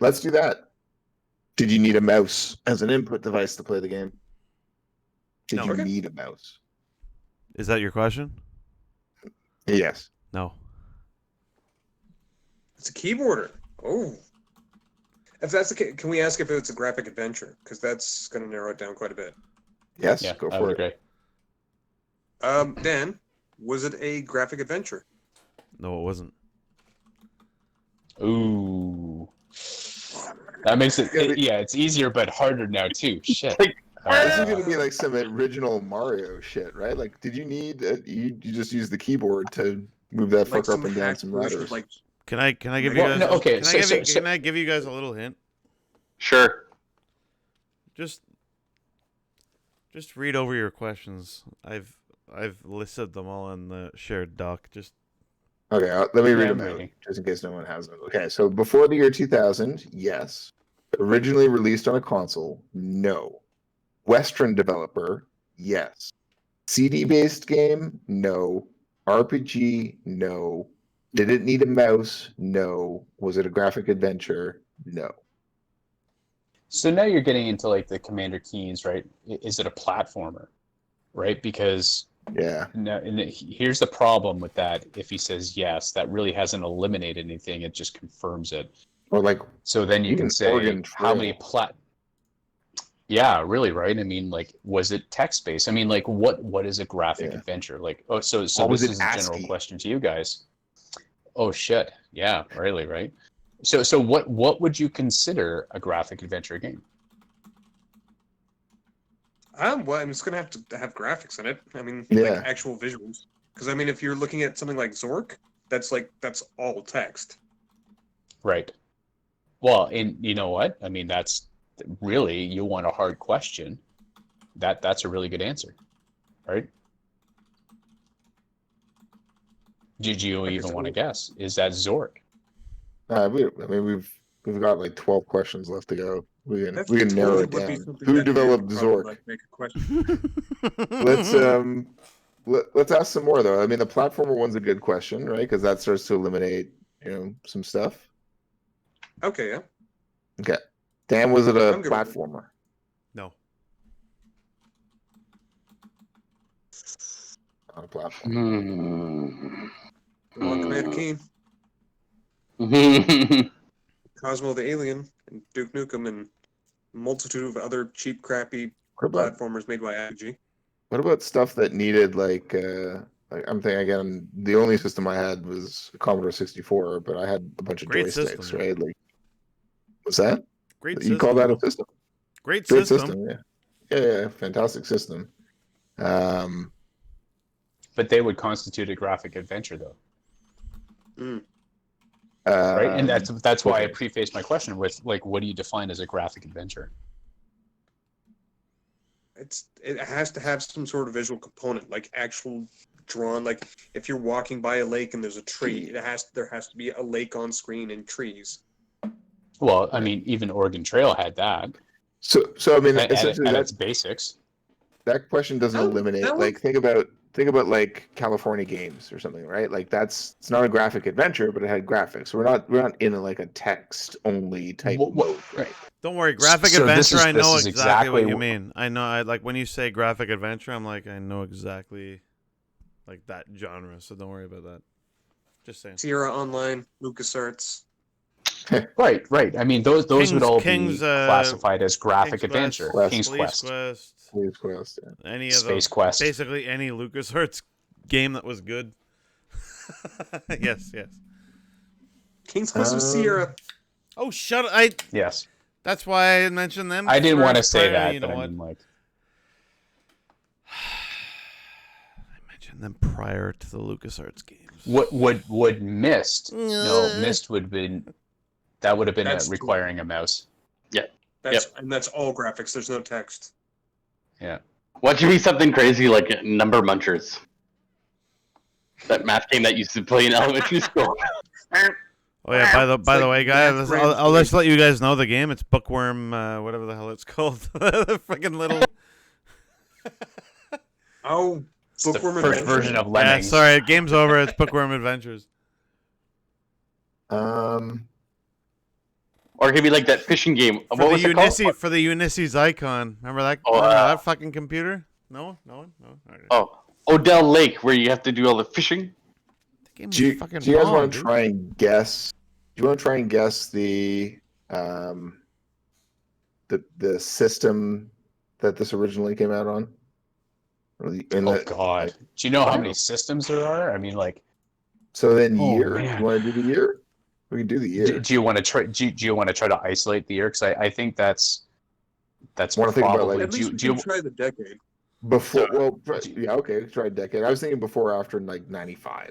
Let's do that. Did you need a mouse as an input device to play the game? Did No. you Okay. need a mouse? Is that your question? Yes. No. It's a keyboarder. Oh. If that's the case, can we ask if it's a graphic adventure? Because that's going to narrow it down quite a bit. Yes, Yeah, go that for was it. great. Dan, was it a graphic adventure? No, it wasn't. Ooh, that makes it. Yeah, Yeah, it's easier but harder now too. Shit. This is Uh, gonna be like some original Mario shit, right? Like, did you need you just use the keyboard to move that Like fucker up some and down hacked some version ladders? of like Can I give you Well, guys? no, okay, Can I give you guys a little hint? Sure. Just read over your questions. I've listed them all in the shared doc. Just Okay, let me Yeah, read I'm them out, reading. just in case no one has them. Okay, so before the year 2000, yes. Originally released on a console, no. Western developer, yes. CD-based game, no. RPG, no. Did it need a mouse? No. Was it a graphic adventure? No. so now you're getting into like the Commander Keys, right? Is it a platformer, right? Because Yeah. no, and here's the problem with that. If he says yes, that really hasn't eliminated anything. It just confirms it. Or like, So then you Even can say Oregon how many Trail. Yeah, really, right? I mean, like, was it text based? I mean, like, what is a graphic Yeah. adventure? Like, oh, so Or was this it is a general ASCII? question to you guys. Oh shit, yeah, really, right? So what would you consider a graphic adventure game? well, I'm just gonna have to have graphics in it. I mean, Yeah. like actual visuals. Because I mean, if you're looking at something like Zork, that's all text. Right. Well, and you know what? I mean, that's really, you want a hard question. That's a really good answer, right? Did you even want to guess? Is that Zork? We've got like 12 questions left to go. We can That narrow totally it would be down. something Who that Dan developed would probably, Zork? like, make a question. Let's ask some more though. I mean, the platformer one's a good question, right? Because that starts to eliminate some stuff. Okay, yeah. Okay, Dan, was it a I'm good with it. platformer? no. Not a platform. Come on, Commander Keen. Cosmo the Alien and Duke Nukem and a multitude of other cheap, crappy What about platformers made by IPG. what about stuff that needed like I'm thinking again, the only system I had was a Commodore 64, but I had a bunch of Great joysticks, system. right? Like, what's that? Great You system. call that a though. system? Great Great system. system, yeah. Yeah, fantastic system. But they would constitute a graphic adventure, though, Mm. right? And that's why I okay. prefaced my question with like, what do you define as a graphic adventure? It has to have some sort of visual component, like actual drawn. Like if you're walking by a lake and there's a tree, there has to be a lake on screen and trees. Well, I mean, even Oregon Trail had that So I mean, at essentially its basics. that question doesn't That eliminate. would- Like, think about like California games or something, right? Like it's not a graphic adventure, but it had graphics. We're not in like a text only type mode, right? Don't worry, graphic So this adventure. is- I know this is exactly what exactly you wh- mean. I know. I like when you say graphic adventure. I'm like, I know exactly, like that genre. So don't worry about that. Just saying. Sierra Online, LucasArts. Right. I mean, those would all King's, be classified as graphic King's adventure. Quest, King's Police Quest, Quest, Police Quest, yeah. any of Space those, Quest. basically any LucasArts game that was good. Yes. King's Quest was Sierra. Oh, shut up! Yes, That's why I mentioned them. I didn't want to first say prior- that, You but know I what? mean, like, I mentioned them prior to the LucasArts games. what would Myst? No, Myst would have been. That would have been That's requiring a mouse. And that's all graphics. There's no text. Yeah. What should be something crazy like Number Munchers? That math game that used to play in elementary school. Oh yeah. By the way, guys, math I'll just let you guys know the game. It's Bookworm, whatever the hell it's called. The freaking little. Oh, It's the Bookworm first Adventure? version of Yeah, Lemmings. sorry, game's over. It's Bookworm Adventures. Or it could be like that fishing game. For What the was it called? For the Ulysses icon. Remember that? Oh, remember that fucking computer? No. Okay. Oh, Odell Lake, where you have to do all the fishing. The game was Do you fucking guys bomb, want to dude. try and guess? Do you want to try and guess the system that this originally came out on? Oh God! Do you know how many systems there are? I mean, like, So then Oh, year. man. You want to do the year? We can do the year. do you want to try? Do you want to try to isolate the year? Because I think that's Wanna think about, probably. like- At do least you, we do you, can try the decade. Before, So- yeah, okay, try a decade. I was thinking before or after like 95.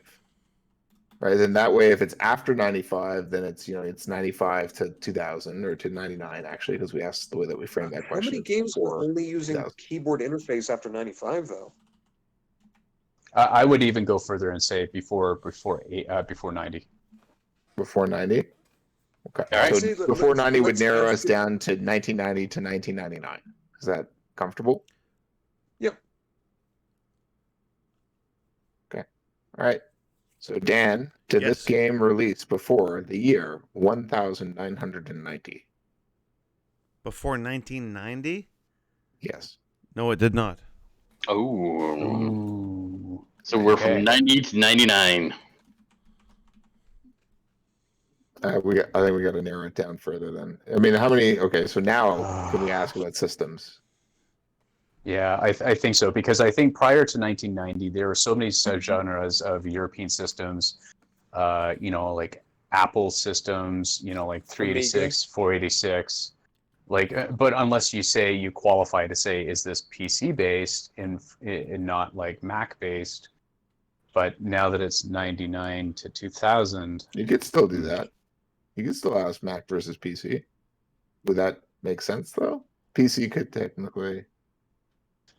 Right, then that way, if it's after 95, then it's it's 95 to 2000 or to 99 actually, because we asked the way that we framed that How question. many games were before only using 2000. keyboard interface after 95 though? I would even go further and say before 90. Before 90? Okay. All right. So Say that- before 90 would let's narrow ask us it- down to 1990 to 1999. Is that comfortable? Yep. Okay. All right. So Dan, did Yes. this game release before the year 1990? Before 1990? Yes. No, it did not. Oh, Ooh. so we're Okay. from 90 to 99. I think we got to narrow it down further then. I mean, how many? Okay, so now can we ask about systems? Yeah, I think so, because I think prior to 1990, there were so many subgenres of European systems, like Apple systems, like 386, 486, but unless you qualify to say, is this PC based and not like Mac based? But now that it's 99 to 2000, You could still do that. You could still ask Mac versus PC. Would that make sense though? PC could technically.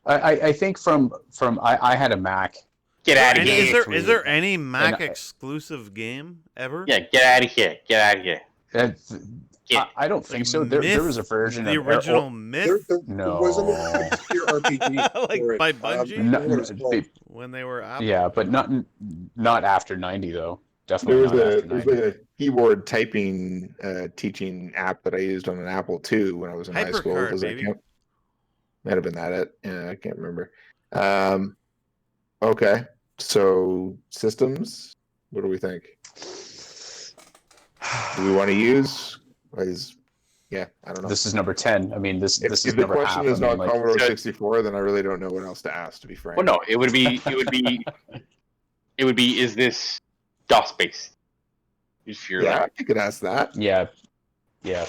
I think from I had a Mac. Get out of And here. is there any Mac I- exclusive game ever? Yeah, get out of here. Get out of here. I don't think so. There was a version the of original There, Myth, there, No. there wasn't a obscure RPG Like for it. by Bungie? No, what was it called? when they were Apple. Yeah, but not after 90 though. There Definitely was not after there was 90. like a keyboard typing teaching app that I used on an Apple II when I was in high school. HyperCard, Does that baby. count? Might have been that it. Yeah, I can't remember. Okay, so systems. What do we think? Do we want to use Yeah, I don't know. This is number 10. I mean, this If is the number question half. is I mean, not like, Commodore So- 64, then I really don't know what else to ask. To be frank. Well, no, it would be. Is this DOS based? If you're Yeah, like, you could ask that. yeah,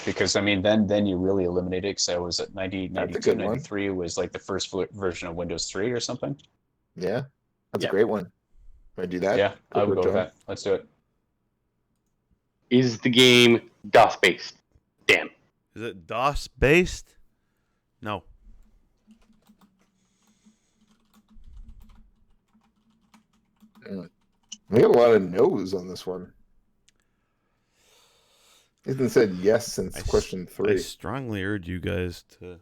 because I mean, then you really eliminate it. Because I was at 90, That's a 92, good one. 93 was like the first version of Windows 3 or something. Yeah, that's Yeah. a great one. Want to do that? Yeah, I would go with John? that. Let's do it. is the game DOS based? Damn. Is it DOS based? No. We got a lot of no's on this one. Ethan said yes since I question I 3. strongly urge you guys to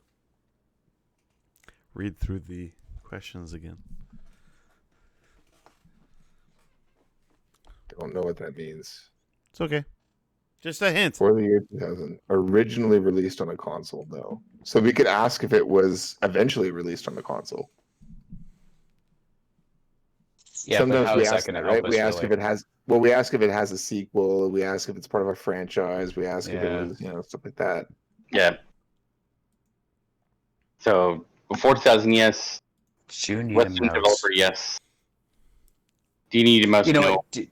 read through the questions again. Don't know what that means. It's okay. Just a hint. For the year 2000, originally released on a console, though. So we could ask if it was eventually released on the console. Yeah, but Sometimes how we is that ask going to that, help right? us? We ask really? if it has. Well, we ask if it has a sequel. We ask if it's part of a franchise. We ask if Yeah. it was, stuff like that. Yeah. So before 2000, yes. Do you need a Western mouse? developer, yes. Do you need a mouse? You know, No. what,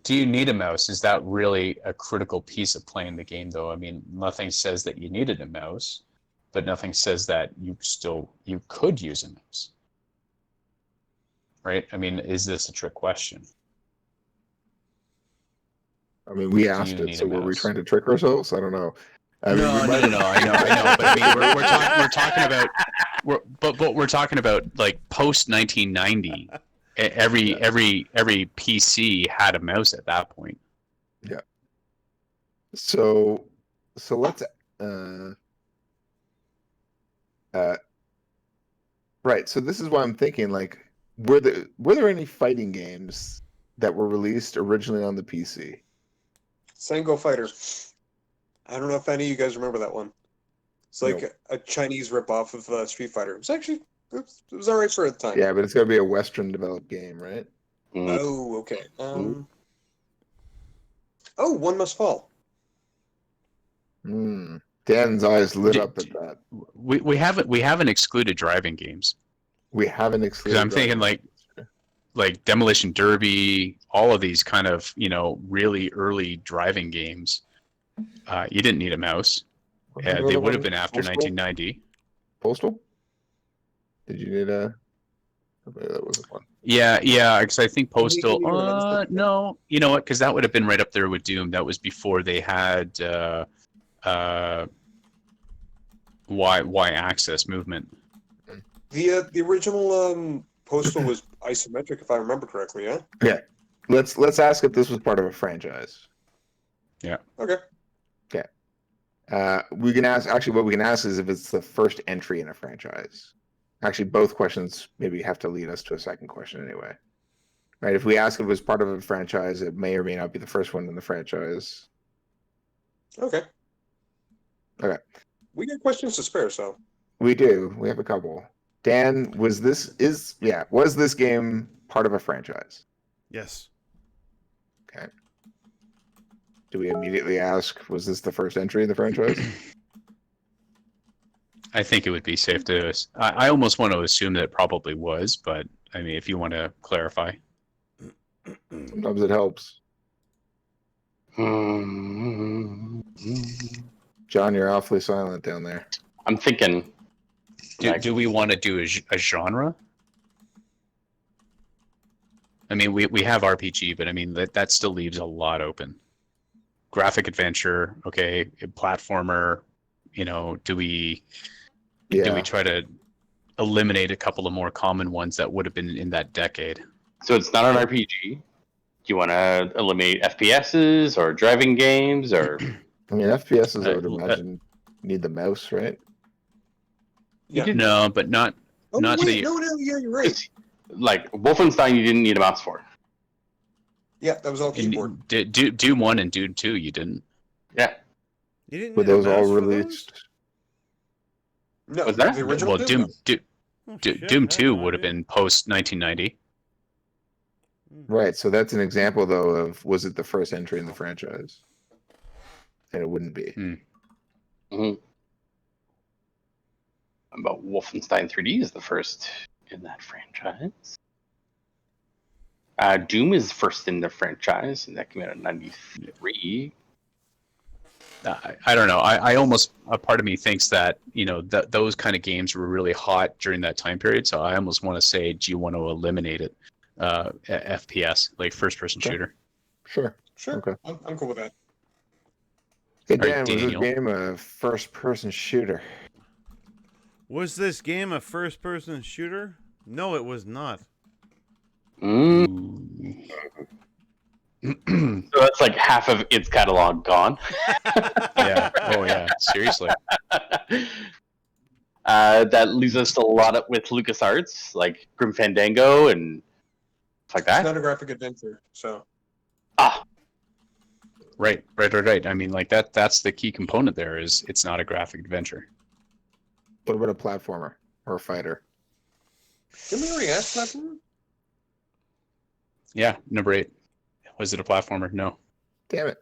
do you need a mouse? Is that really a critical piece of playing the game, though? I mean, nothing says that you needed a mouse, but nothing says that you could use a mouse. Right? I mean, is this a trick question? I mean, we Do asked you it, need so a were we mouse? trying to trick ourselves? I don't know. I mean, No, we might- no. I know. But I mean, we're talking about we're talking about like post 1990. Every PC had a mouse at that point. So let's right. So this is why I'm thinking, like, were there any fighting games that were released originally on the PC? Sango Fighter. I don't know if any of you guys remember that one. It's like Nope. a Chinese ripoff of Street Fighter. It was actually it was all right for the time. Yeah, but it's got to be a Western developed game, right? Mm. Oh, okay. Oh, One Must Fall. Hmm. Dan's eyes lit Did- up at that. We haven't excluded driving games. We haven't Because excluded. I'm thinking like Demolition Derby, all of these kind of really early driving games. You didn't need a mouse. Yeah, they would have been after Postal? 1990. Postal. Did you need a? Maybe that wasn't one. Yeah, because I think Postal. you need a mouse. No, you know what? Because that would have been right up there with Doom. That was before they had Y-axis movement. The original Postal was isometric, if I remember correctly. Yeah. Let's ask if this was part of a franchise. Okay. We can ask. Actually, what we can ask is if it's the first entry in a franchise. Actually, both questions maybe have to lead us to a second question anyway. Right? If we ask if it was part of a franchise, it may or may not be the first one in the franchise. Okay. Okay. We got questions to spare, so. We do. We have a couple. Dan, was this game part of a franchise? Yes. Okay. Do we immediately ask, was this the first entry in the franchise? I think it would be safe to. I almost want to assume that it probably was, but I mean, if you want to clarify. Sometimes it helps. Mm. John, you're awfully silent down there. I'm thinking. Do we want to do a genre? I mean, we have RPG, but I mean that still leaves a lot open. Graphic adventure, okay, platformer. Do we try to eliminate a couple of more common ones that would have been in that decade? So it's not an RPG. Do you want to eliminate FPSs or driving games or? I mean, FPSs, I would Uh, imagine, need the mouse, right? Yeah. No, but not. Oh, Not wait, the- no, yeah, you're right. Like Wolfenstein, you didn't need a mouse for. Yeah, that was all keyboard. Doom 1 and Doom 2, you didn't. Yeah. You didn't Were need a those all mouse for released? No, Was that? the original Well, Doom? Oh, Doom shit, 2 no, would have dude. been post 1990. Right. So that's an example, though, of was it the first entry in the franchise? and it wouldn't be. But Wolfenstein 3D is the first in that franchise. Doom is first in the franchise, and that came out in '93. I don't know. I almost, a part of me thinks that, those kind of games were really hot during that time period. So I almost want to say, do you want to eliminate it? FPS, like first person shooter. Sure. Sure. Okay. I'm cool with that. Hey, All right, Dan, was this Daniel. game a first-person shooter? Was this game a first-person shooter? No, it was not. So that's like half of its catalog gone. Yeah. Oh yeah. Seriously. That leaves us a lot with LucasArts, like Grim Fandango and stuff like It's that. not a graphic adventure, so. Right. I mean, like that's the key component there is it's not a graphic adventure. What about a platformer or a fighter? Didn't we already ask that one? Yeah. Number 8. Was it a platformer? No. Damn it.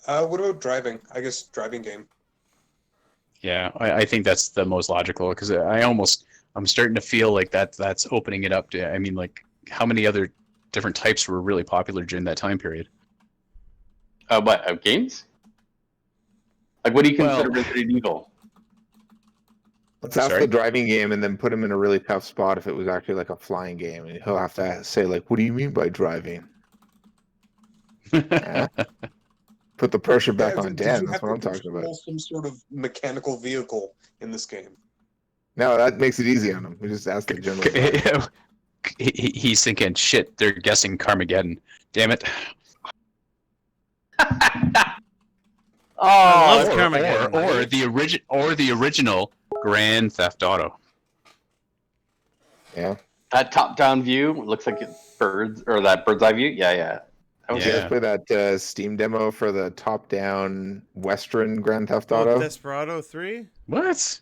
What about driving? I guess driving game. Yeah. I think that's the most logical because I'm starting to feel like that's opening it up to, I mean, like how many other different types were really popular during that time period? What, of games? Like, what do you consider Well- Resident Evil? Let's ask Sorry? the driving game and then put him in a really tough spot if it was actually like a flying game. And he'll have to say, like, what do you mean by driving? Yeah. Put the pressure back Yeah, on did Dan. you That's have what I'm to talking about. control some sort of mechanical vehicle in this game? No, that makes it easy on him. We just ask the general. driver. He's thinking, shit, they're guessing Carmageddon. Damn it. I love Oh, Carmageddon. Or the original Grand Theft Auto. Yeah. that top-down view looks like it's birds, or that bird's eye view. Yeah. That was Did you Yeah. guys play that Steam demo for the top-down Western Grand Theft Oh, Auto? Desperado 3? What?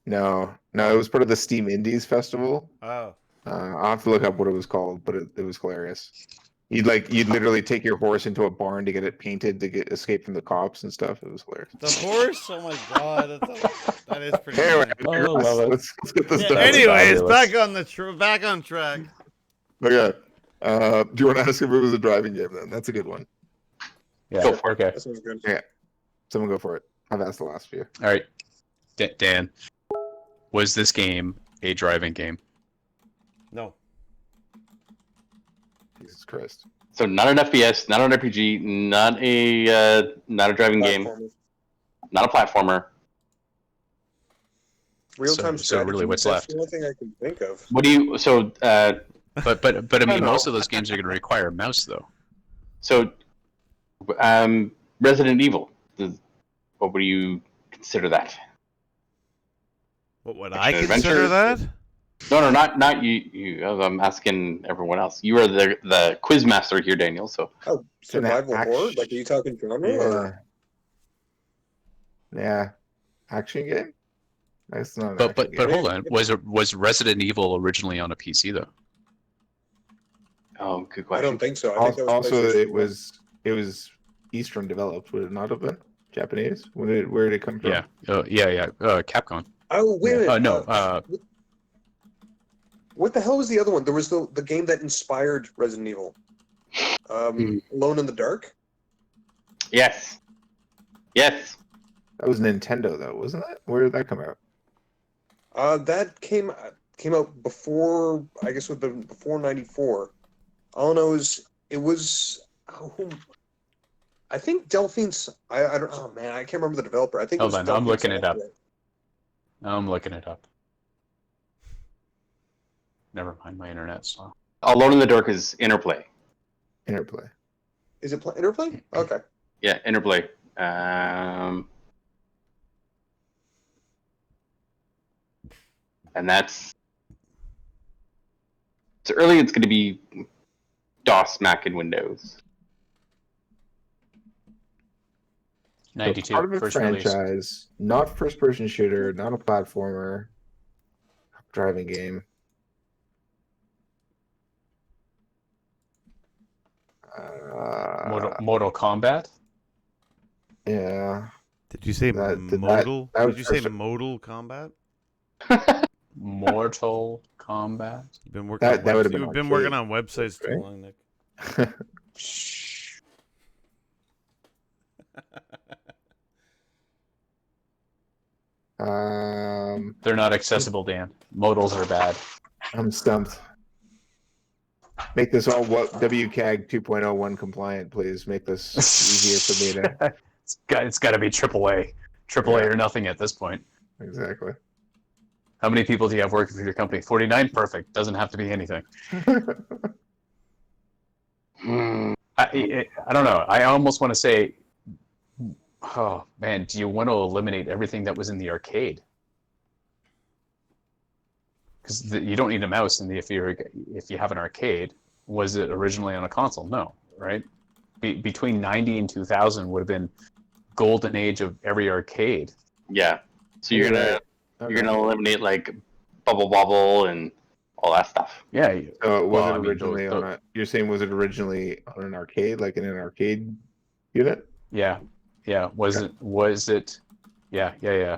No, it was part of the Steam Indies Festival. Oh. I'll have to look up what it was called, but it was hilarious. You'd literally take your horse into a barn to get it painted to escape from the cops and stuff. It was hilarious. The horse? Oh my god. That is pretty Anyway, funny. Oh, love it. let's get this Yeah, done. anyways, fabulous. back on track. Okay. Do you want to ask if it was a driving game then? That's a good one. Yeah. Go for it. Okay. That sounds good. Someone go for it. I've asked the last few. All right. Dan, was this game a driving game? No. Jesus Christ. So not an FPS, not an RPG, not a driving game, Platformer. not a platformer. Real-time So strategy. really what's that's left? the only thing I can think of. What do you? So But I mean, know. most of those games are going to require a mouse, though. Resident Evil. What would you consider that? What would Action I consider adventure? that? No, not you. I'm asking everyone else. You are the quiz master here, Daniel. So Oh, survival action- horror? Like, are you talking genre? Or? Yeah. Action game? That's not an But action game. hold on, was Resident Evil originally on a PC though? good I question. don't think so. I think that was Also, PlayStation it was Eastern developed. Would it not have been Japanese? Where did it come from? Yeah. Yeah. Capcom. Oh, wait a minute. No. What the hell was the other one? There was the game that inspired Resident Evil. Alone in the Dark? Yes. That was Nintendo, though, wasn't it? Where did that come out? That came out before, I guess, before '94. All I know is it was. I think Delphine's. I don't. Oh man, I can't remember the developer. I think. Hold it was on, I'm Delphine looking it up. Software. I'm looking it up. Never mind, my internet slow. Alone in the Dark is Interplay. Interplay. Is it Interplay? Okay. Yeah, Interplay. And that's early. It's going to be DOS, Mac, and Windows. 92 So part of a first release. franchise, not first-person shooter, not a platformer, driving game. Mortal Kombat. Yeah. Did you say That modal? that Did was you say first- modal combat? Mortal Kombat. You've been working on that would have been you've been working arcade, on websites too right? long, Nick. Shh. They're not accessible, Dan. Modals are bad. I'm stumped. Make this all what WCAG 2.01 compliant, please. Make this easier for me to It's got to be AAA. AAA or nothing at this point. exactly. How many people do you have working for your company? 49? Perfect. Doesn't have to be anything. I don't know. I almost want to say, oh man, do you want to eliminate everything that was in the arcade? Because you don't need a mouse if you have an arcade. Was it originally on a console? No, right? Between 90 and 2000 would have been golden age of every arcade. Yeah. So you're gonna eliminate like Bubble Bobble and all that stuff. Yeah. So it Well, wasn't I mean, originally on a. You're saying was it originally on an arcade, like in an arcade unit? Yeah. Was it? Yeah.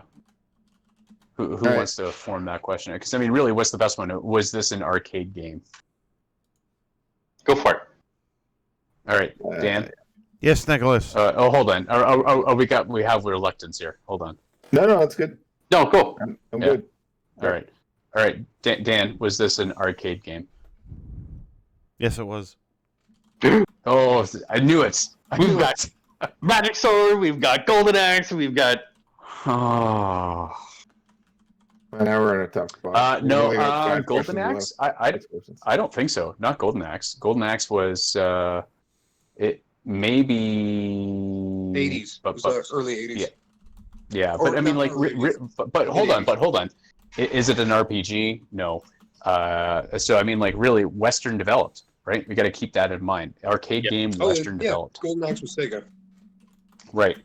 Who right. wants to form that question? Because I mean, really, what's the best one? Was this an arcade game? Go for it. All right, Dan. Yes, Nicholas. Hold on. We have reluctance here. Hold on. No, it's good. No, go. I'm Yeah. good. All right. Dan, was this an arcade game? Yes, it was. Oh, I knew it. We've got Magic Sword. We've got Golden Axe. We've got. Oh. Well, now we're in a tough spot. We've No. only got 5 Golden questions Axe. left. 6 questions. I don't think so. Not Golden Axe. Golden Axe was it maybe 80s. but, It was early 80s. yeah. Or But I mean, not like, early 80s. but hold on. Is it an RPG? No. So I mean, like, really Western developed, right? We got to keep that in mind. Arcade game, Western developed, Golden Axe was Sega. right?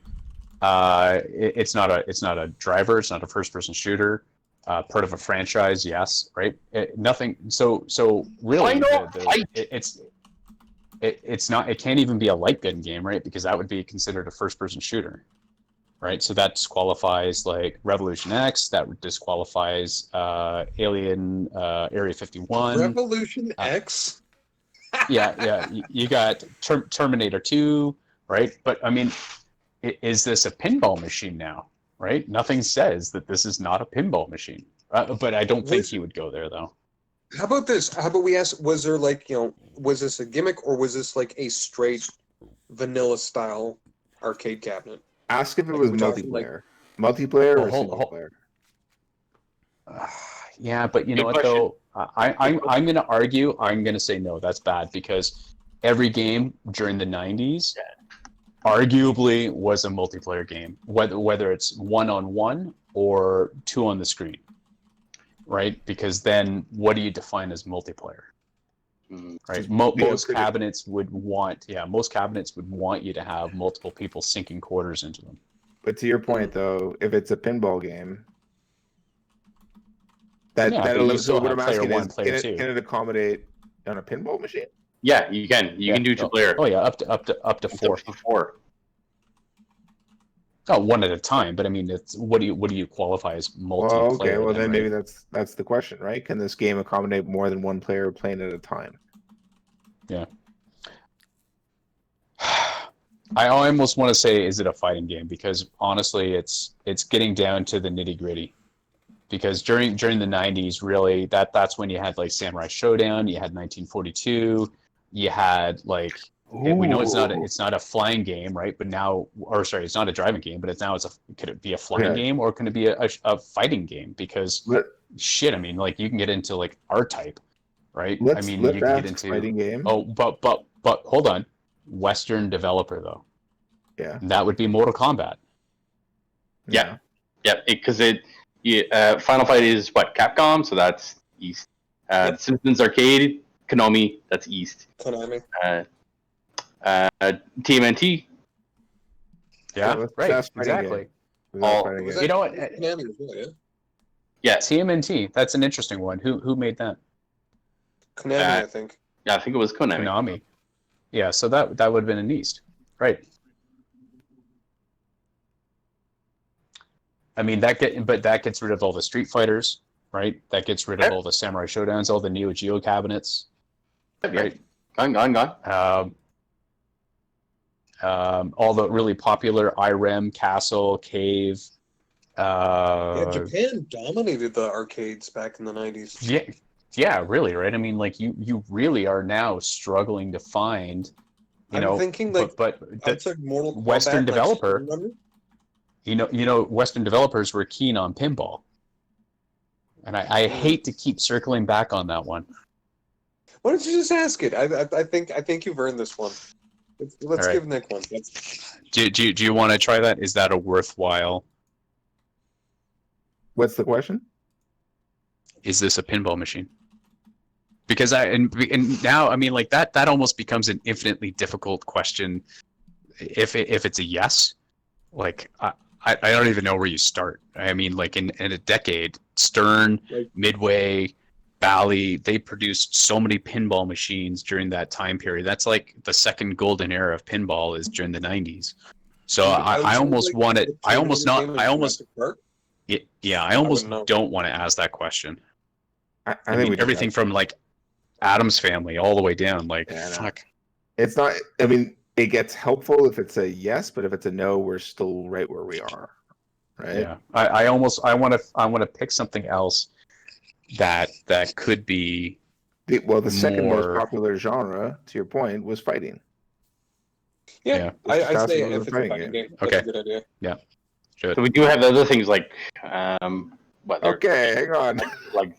It's not a driver. It's not a first-person shooter. Part of a franchise, yes, right? Nothing. So really, it's not. It can't even be a light gun game, right? Because that would be considered a first-person shooter, right? So that disqualifies like Revolution X. That disqualifies Alien Area 51. Revolution X. Yeah. You got Terminator 2, right? But I mean, is this a pinball machine now? Right? Nothing says that this is not a pinball machine. But I don't think he would go there, though. How about this? How about we ask, was there like, was this a gimmick or was this like a straight vanilla style arcade cabinet? Ask if it Like, was we're talking, multiplayer. Multiplayer or hold- single player? Yeah, but you know Good what, though? I'm going to argue. I'm going to say no, that's bad, because every game during the 90s arguably was a multiplayer game, whether it's 1-on-1 or 2 on the screen, right? Because then what do you define as multiplayer? Right? Most cabinets would want you to have multiple people sinking quarters into them. But to your point, though, if it's a pinball game, but you still what have I'm player asking one, is, player two. can it accommodate on a pinball machine? Yeah, you can. You can do 2-player. Oh yeah, up to 4. 4. Oh, one at a time. But I mean, it's what do you qualify as multiplayer? Well, okay. Well, then right? maybe that's the question, right? Can this game accommodate more than one player playing at a time? Yeah. I almost want to say, is it a fighting game? Because honestly, it's getting down to the nitty gritty. Because during the 90s, really, that's when you had like Samurai Showdown, you had 1942, you had like we know it's not a flying game, right? But now, or sorry, it's not a driving game, but could it be a flying game or can it be a fighting game? Because shit, I mean, like you can get into like R-Type, right? You can get into fighting game. Oh, but hold on, Western developer though. Yeah, that would be Mortal Kombat. Yeah, because Final Fight is what, Capcom, so that's East. Simpsons Arcade, Konami, that's East. Konami. TMNT. Yeah, right. Exactly. You know what? Konami as well, yeah. Yeah, TMNT. That's an interesting one. Who made that? Konami, I think. Yeah, I think it was Konami. Konami. Yeah, so that would have been an East, right? I mean that gets rid of all the Street Fighters, right? That gets rid of Yep. all the Samurai Showdowns, all the Neo Geo cabinets, right? Gone. All the really popular IREM, Castle, Cave. Yeah, Japan dominated the arcades back in the 90s. Yeah, really, right? I mean, like you really are now struggling to find, I'm thinking like but outside Mortal Kombat, Western like, developer, Stone Western developers were keen on pinball, and I hate to keep circling back on that one. Why don't you just ask it? I think you've earned this one. Let's right. give Nick one. Do you want to try that? Is that a worthwhile? What's the question? Is this a pinball machine? Because and now I mean like that almost becomes an infinitely difficult question. If it's a yes, like I don't even know where you start. I mean, like in a decade, Stern, Midway, Bally, they produced so many pinball machines during that time period. That's like the second golden era of pinball is during the 90s. So I almost want it. I almost don't want to ask that question. I think everything from like Adam's Family all the way down. Like, fuck. It's not. I mean, it gets helpful if it's a yes, but if it's a no, we're still right where we are. Right. Yeah. I want to pick something else that could be. The second most popular genre, to your point, was fighting. Yeah. I'd say if it's a fighting game, that's a good idea. Yeah. Should. So we do have other things like, okay, hang on. Like,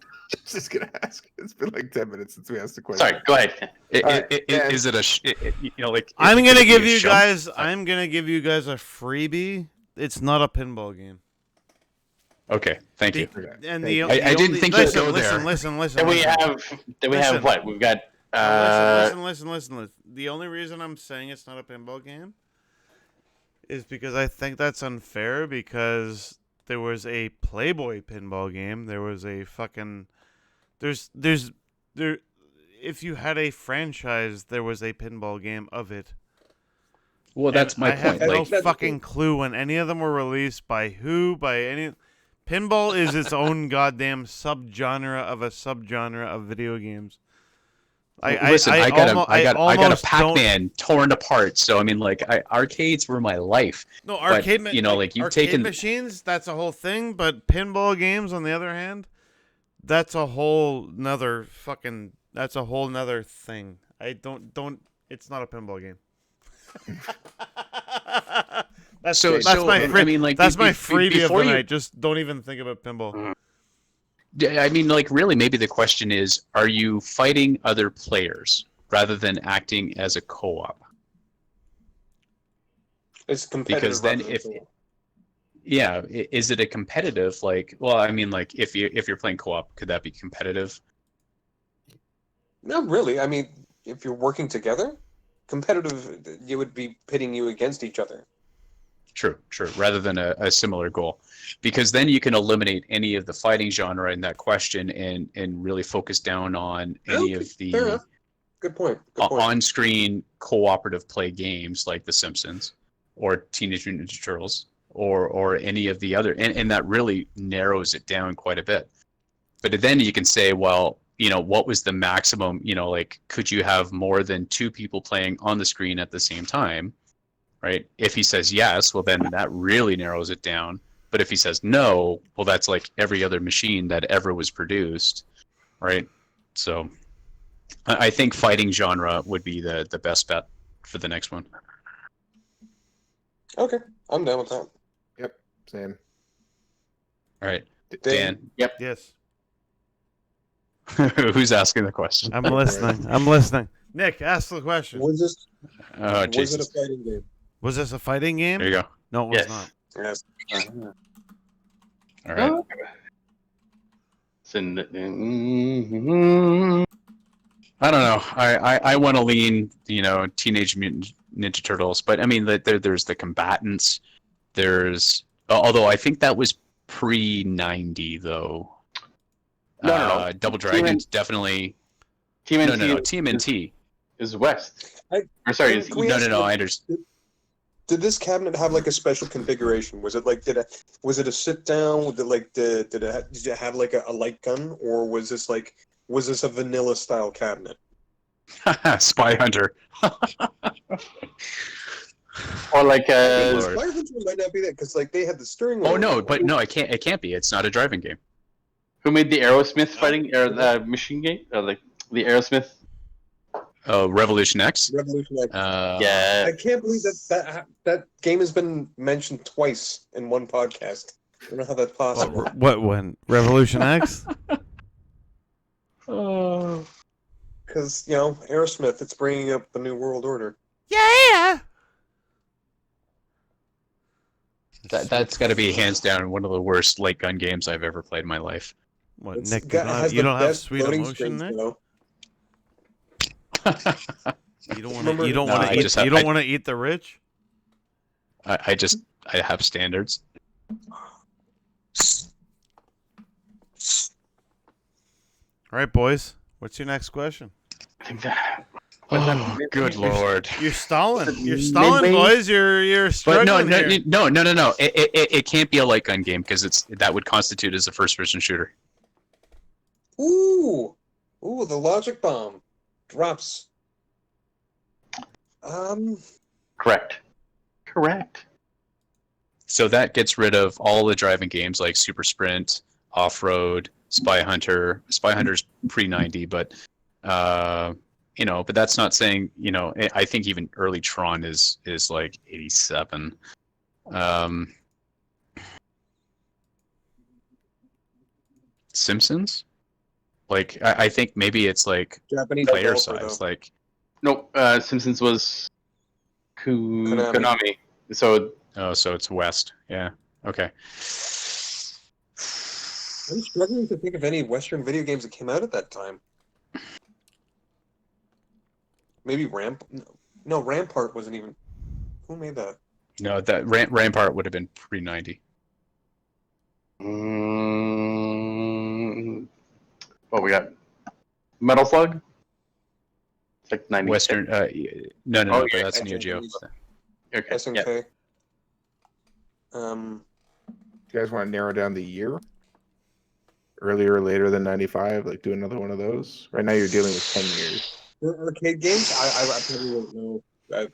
just gonna ask. It's been like 10 minutes since we asked the question. Sorry, go ahead. Is it like? I'm gonna give you guys. I'm gonna give you guys a freebie. It's not a pinball game. Okay, thank you. And I didn't think you'd go there. Listen. Then we have what? We've got. Listen. The only reason I'm saying it's not a pinball game is because I think that's unfair. Because there was a Playboy pinball game. There was a fucking. There. If you had a franchise, there was a pinball game of it. Well, that's my point. I have like, no fucking clue when any of them were released by who, by any. Pinball is its own goddamn subgenre of a subgenre of video games. I got a Pac-Man torn apart. So I mean, like, arcades were my life. No, arcade, arcade machines. That's a whole thing. But pinball games, on the other hand, that's a whole nother fucking. That's a whole nother thing. I don't. It's not a pinball game. That's my freebie of the night. Just don't even think about pinball. I mean, like, really, maybe the question is: are you fighting other players rather than acting as a co-op? It's competitive. Because then, is it a competitive? Like, well, I mean, like, if you're playing co-op, could that be competitive? Not really. I mean, if you're working together, competitive, you would be pitting you against each other. True. Rather than a similar goal, because then you can eliminate any of the fighting genre in that question and really focus down on any of the good point. On-screen cooperative play games like The Simpsons or Teenage Mutant Ninja Turtles or any of the other, and that really narrows it down quite a bit. But then you can say, well, what was the maximum? Like, could you have more than two people playing on the screen at the same time? Right? If he says yes, well, then that really narrows it down. But if he says no, well, that's like every other machine that ever was produced, right? So I think fighting genre would be the best bet for the next one. Okay, I'm down with that. Yep, same. All right, Dan. Yep. Yes. Who's asking the question? I'm listening. Nick, ask the question. Was it a Jesus. fighting game? Was this a fighting game? There you go. No, it was not. Yes. All right. I don't know. I want to lean, Teenage Mutant Ninja Turtles, but I mean, there's the Combatants. Although I think that was pre-90 though. No. Double Dragons definitely. TMNT. No. TMNT is West. No. I understand. did this cabinet have like a special configuration? Was it like was it a sit down? Did it have like a light gun, or was this a vanilla style cabinet? Spy Hunter. Or like Lord. Fire Hunter might not be that because like they had the steering wheel. Oh no, but no, it can't. It can't be. It's not a driving game. who made the Aerosmith fighting or the machine game? Or like the Aerosmith? Oh, Revolution X. Revolution X. Yeah. I can't believe that game has been mentioned twice in one podcast. I don't know how that's possible. What when Revolution X? Oh. Because Aerosmith, it's bringing up the New World Order. Yeah. That's got to be hands down one of the worst light gun games I've ever played in my life. What, It's Nick? has You the don't have best sweet loading emotion, screens, Nick. though. You don't want Remember- to. You don't No, want I to. just You have- don't I- want to eat the rich. I have standards. All right, boys. What's your next question? I think that. Oh, good lord! You're stalling. You're stalling, boys. You're But struggling no, here. no. It can't be a light gun game because that would constitute as a first-person shooter. Ooh, the logic bomb drops. Correct. So that gets rid of all the driving games like Super Sprint, Off Road, Spy Hunter. Spy Hunter's pre-90, but but that's not saying I think even early Tron is like 87. Simpsons, like I think maybe it's like Japanese player developer, size, though. like Nope. Simpsons was Konami. So so it's West, yeah, okay. I'm struggling to think of any Western video games that came out at that time. Maybe No, Rampart wasn't even. Who made that? No, that Rampart would have been pre-90. What we got? Metal Slug. It's like 90. Western, no, Oh, but yeah, that's I Neo Geo. think Okay. Yeah. SNK. Do you guys want to narrow down the year? Earlier or later than 95? Like, do another one of those? Right now you're dealing with 10 years. For arcade games, I probably don't know.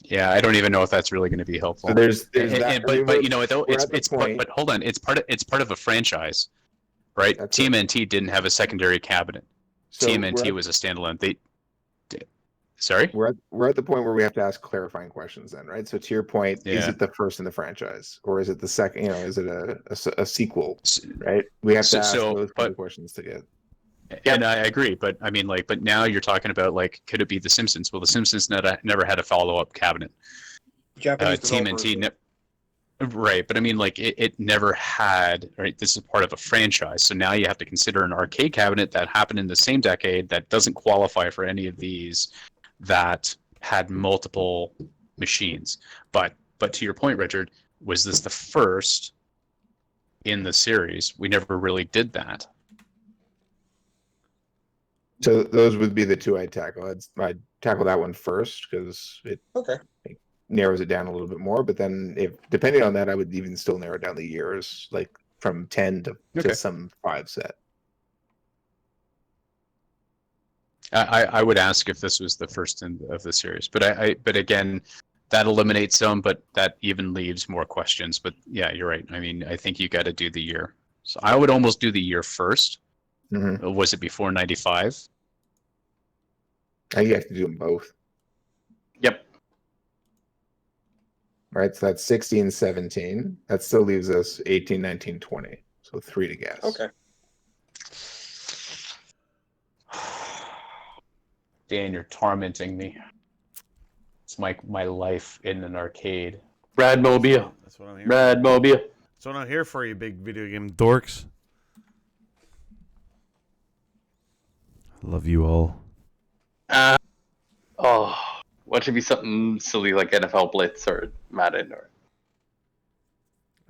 Yeah, I don't even know if that's really going to be helpful. So there's that. But you know what though, we're it's at the it's point- but hold on, it's part of a franchise, right? That's TMNT didn't have a secondary cabinet. so TMNT was a standalone. Sorry. we're at the point where we have to ask clarifying questions then, right? So to your point, is Yeah. it the first in the franchise, or is it the second? Is it a sequel? S- Right? We have to ask So- those kind but- of questions to get. And I agree, but I mean, but now you're talking about could it be The Simpsons? Well, The Simpsons never had a follow-up cabinet. Japanese TMNT, developers. right? But I mean, it never had. Right, this is part of a franchise, so now you have to consider an arcade cabinet that happened in the same decade that doesn't qualify for any of these, that had multiple machines. But to your point, Richard, was this the first in the series? We never really did that. So those would be the two I'd tackle. I'd tackle that one first because it Okay. narrows it down a little bit more. But then, if depending on that, I would even still narrow down the years, like from 10 to Okay. some 5 set. I would ask if this was the first of the series, but again, that eliminates some, but that even leaves more questions. But yeah, you're right. I mean, I think you got to do the year. So I would almost do the year first. Mm-hmm. Was it before 95? I think you have to do them both. Yep. Right, so that's 16, 17. That still leaves us 18, 19, 20. So 3 to guess. Okay. Dan, you're tormenting me. It's my life in an arcade. Radmobile. That's what I'm here. Radmobile. That's what I'm here for, you big video game dorks. I love you all. What should be something silly like NFL Blitz or Madden or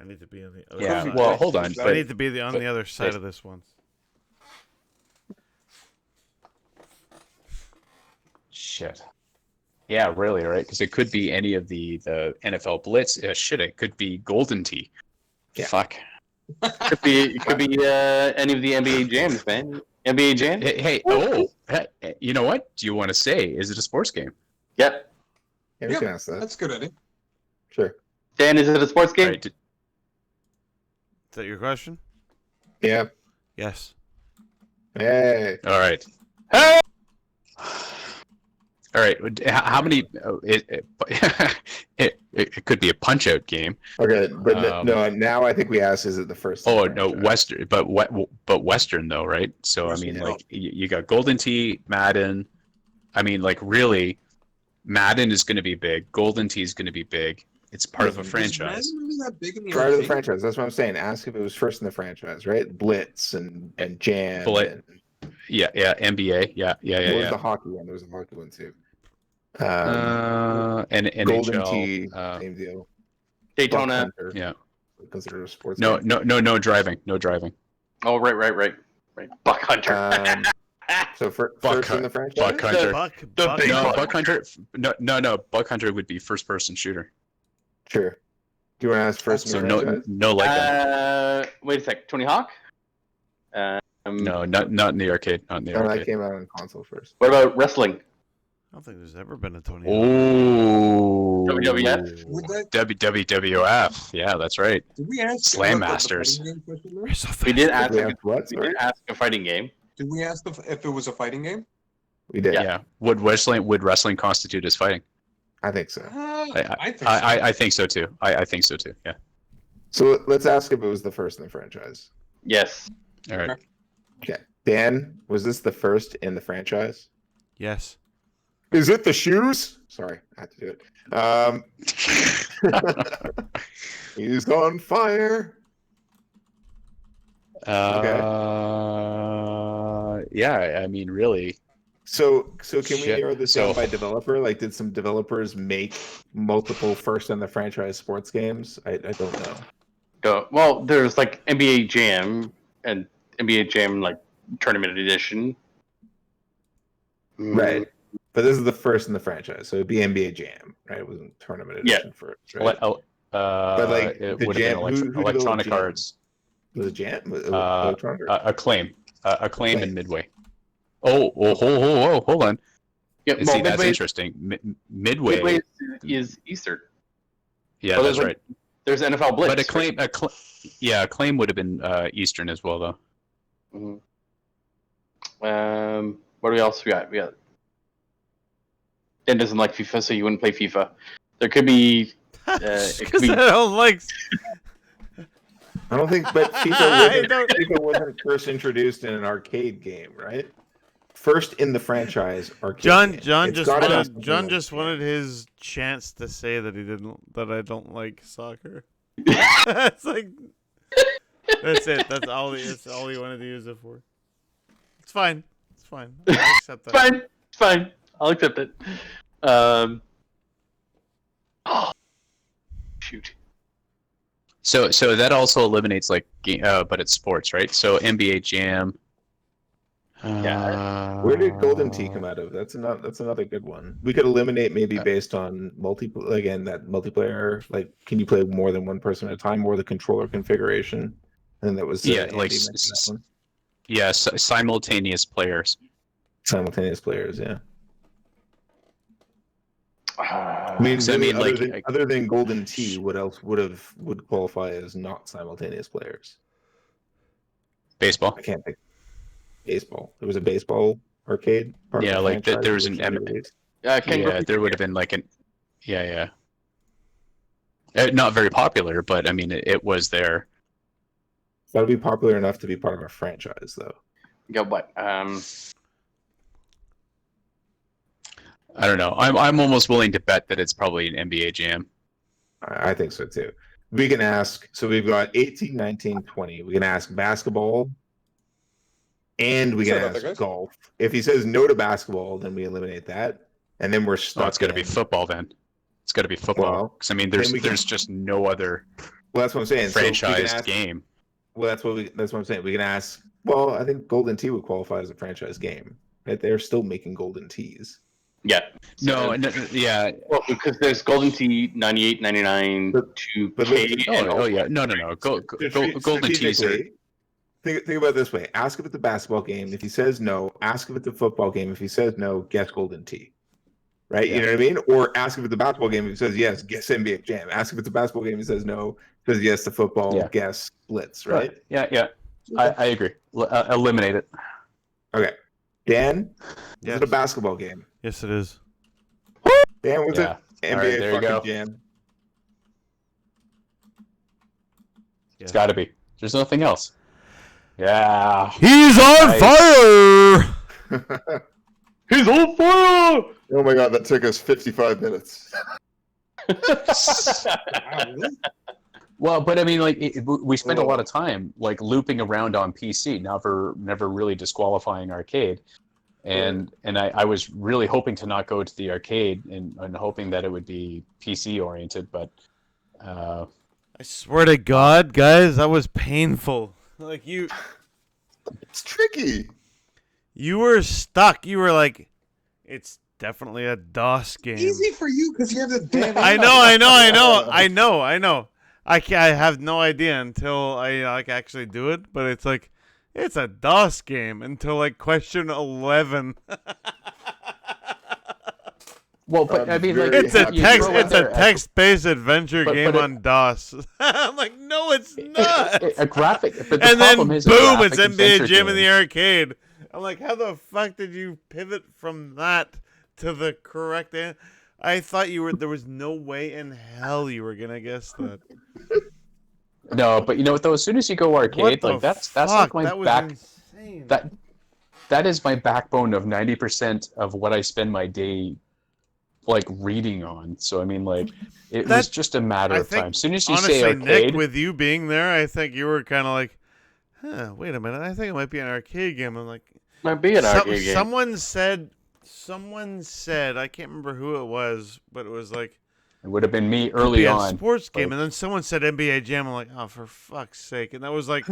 I need to be on the other Yeah. side. Well, hold on. I need to be on but- the other side but- of this one. Shit. Yeah, really, right? Because it could be any of the NFL Blitz. Shit, it could be Golden Tee. Yeah. Fuck. It could be any of the NBA jams, man. NBA jam. Hey, you know what? Do you want to say? Is it a sports game? Yep. Yeah, we Yeah, can ask that. That's a good idea. Sure. Dan, is it a sports game? All right, Is that your question? Yeah. Yes. Hey. all right. Hey! All right. How many? It could be a punch out game. Okay, but no. Um, Now I think we asked: is it the first? in Oh the no, franchise? Western, but Western though, right? So I Western, mean, yeah. like you got Golden Tee, Madden. I mean, like really, Madden is going to be big. Golden Tee is going to be big. It's part of a Is franchise. Is Madden really that big in the Prior to the arcade? franchise. That's what I'm saying. Ask if it was first in the franchise, right? Blitz and Jam. Blitz. And Yeah, NBA. Yeah. what was the hockey one? There was a hockey one too. And Golden NHL. Tee, same deal. Daytona. Buck Hunter, Yeah. considered a sports. No, game. no driving. No driving. Oh, right. Buck Hunter. So Buck first in the Hunt- franchise. Buck Hunter. The big No, Buck. Buck Hunter. No. Buck Hunter would be first person shooter. Sure. Do you want to ask first in So the no, franchise? no light gun. Wait a sec. Tony Hawk. No, not in the arcade. Not in the No, that arcade. came out on console first. What about wrestling? I don't think there's ever been a Tony Hawk. Oh. WWF? Would that- WWF. Yeah, that's right. Did we ask Slam about the Masters. fighting game question there? We're so We fast. did ask. We have what? We Sorry? did ask a fighting game. Did we ask if it was a fighting game? We did. Yeah. Would wrestling constitute as fighting? I think so. I think so. I think so too. I think so too. Yeah. So let's ask if it was the first in the franchise. Yes. All right. Okay. Dan, was this the first in the franchise? Yes. Is it the shoes? Sorry, I had to do it. He's on fire. Yeah. I mean, really. So can we Shit. narrow this So- down by developer? Like, did some developers make multiple first in the franchise sports games? I don't know. Well, there's like NBA Jam and NBA Jam like Tournament Edition. Right. But this is the first in the franchise, so it'd be NBA Jam, right? It wasn't tournament edition first, right? Like, it the would Jam- have been who Electronic developed Jam? Arts. Was it Jam? Electronic? Acclaim. Acclaim and Acclaim. Midway. Oh, hold on. Yeah, See, well, that's interesting. Midway. Midway is Eastern. Yeah, Well, that's there's, right. There's NFL Blitz. But Acclaim would have been Eastern as well, though. What else we got? Dan doesn't like FIFA, so you wouldn't play FIFA. There could be. It could Because be. I don't like. I don't think, but FIFA wasn't first introduced in an arcade game, right? First in the franchise arcade. John game. John It's just gotta be wanted something John like just that. wanted his chance to say that I don't like soccer. It's like that's it. That's all he wanted to use it for. It's fine. It's fine. I accept that. It's fine. I'll accept it. Oh, shoot. So that also eliminates but it's sports, right? So NBA Jam. Yeah. Where did Golden Tee come out of? That's another good one. We could eliminate maybe based on multiplayer. Like, can you play more than one person at a time, or the controller configuration? And that was Yeah, Andy like mentioned that one. Yeah, simultaneous players. Simultaneous players. Yeah. I I mean, So, I really, mean, other than Golden Tee, what else would qualify as not simultaneous players? Baseball. I can't think. Baseball. There was a baseball arcade. part of Yeah, the like franchise there was which an they released. Yeah, there would have been like an. Yeah. Not very popular, but I mean, it was there. That'll be popular enough to be part of a franchise, though. Go what? I don't know. I'm almost willing to bet that it's probably an NBA Jam. I think so too. We can ask. So we've got 18, 19, 20. We can ask basketball, and we can Sorry about ask that, guys. golf. If he says no to basketball, then we eliminate that, and then we're stuck. Oh, it's got to be in- football then. It's got to be football. Well, Because I mean, then we can- there's just no other Well, that's what I'm saying. So we can franchise ask- game. Well, that's what I'm saying. We can ask. Well, I think Golden Tee would qualify as a franchise game. Right? They're still making Golden Tees. Yeah. No, yeah. Well, because there's Golden Tee 98, 99, But- 2K, Oh, and oh yeah. No. Golden Tees are. Strategically, think about it this way. Ask if it's a basketball game. If he says no, ask if it's a football game. If he says no, guess Golden Tee. Right? Yeah. You know what I mean? Or ask if it's a basketball game. If he says yes, guess NBA Jam. Ask if it's a basketball game. If he says no, says yes to football, Yeah. guess Blitz. Right? Yeah. I agree. Eliminate it. Okay. Dan, is Yes. it a basketball game? Yes, it is. Dan, was Yeah. it All NBA right, there you fucking go. Jam? It's got to be. There's nothing else. Yeah. He's on Nice. fire. He's on fire! Oh my god, that took us 55 minutes. Well, but I mean, like, we spent a lot of time like looping around on PC, never really disqualifying arcade, and I was really hoping to not go to the arcade and hoping that it would be PC oriented, but I swear to God, guys, that was painful. Like It's tricky. you were stuck. You were like, it's definitely a DOS game. Easy for you because you have the damn. I know. I have no idea until I like actually do it, but it's like it's a DOS game until like question 11. well, but I mean, like, It's a you text. throw out It's a there text-based adventure but game it- on DOS. I'm like, no, it's not. a graphic, but the And then problem is, boom, it's NBA adventure Jam in game. the arcade. I'm like, how the fuck did you pivot from that to the correct answer? I thought there was no way in hell you were gonna guess that. No, but you know what though? As soon as you go arcade, What the like that's fuck? like my that was back. insane. That is my backbone of 90% of what I spend my day like reading on. So I mean, like it was just a matter I of think, time. As soon as you honestly, say arcade, Nick, with you being there, I think you were kind of like, huh, wait a minute, I think it might be an arcade game. I'm like, Might be an arcade game. Someone said, I can't remember who it was, but it was like, it would have been me could early be a on. sports game, like- and then someone said NBA Jam. I'm like, oh, for fuck's sake! And that was like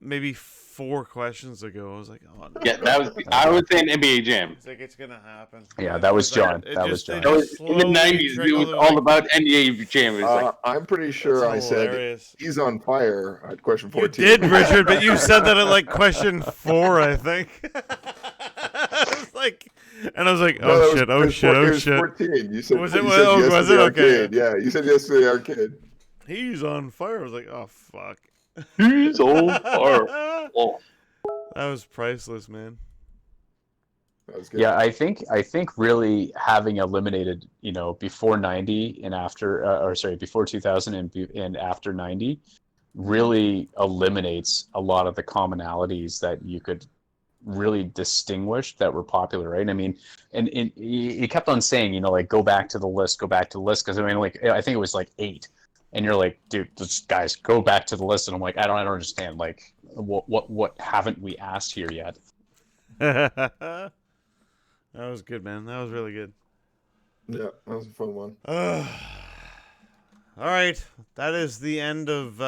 maybe 4 questions ago. I was like, oh, no. Yeah, that was. I was saying NBA Jam. It's like it's gonna happen. Yeah, But that it was like- John. it That was just- it John. That was just in the slowly '90s. It trickled, was like, all about NBA Jam. It was like, I'm pretty sure I that's said hilarious. he's on fire at question You 14. did, Richard, but you said that at like question 4, I think. I was like, and I was like, No, oh that shit, was- oh it was shit, it oh was shit. 14. You said, Was it? you said Oh, yes was to the it? Okay. arcade. Yeah, you said yes to the arcade. He's on fire. I was like, oh fuck. he's on fire. Oh, That was priceless, man. That was good. Yeah, I think really having eliminated, before 90 and after, before 2000 and after 90, really eliminates a lot of the commonalities that you could really distinguish that were popular, right? I mean, and he kept on saying, like, go back to the list, because I mean, like, I think it was like 8, and you're like, dude, guys, go back to the list, and I'm like, I don't understand, like, what haven't we asked here yet? That was good, man. That was really good. Yeah, that was a fun one. All right, that is the end of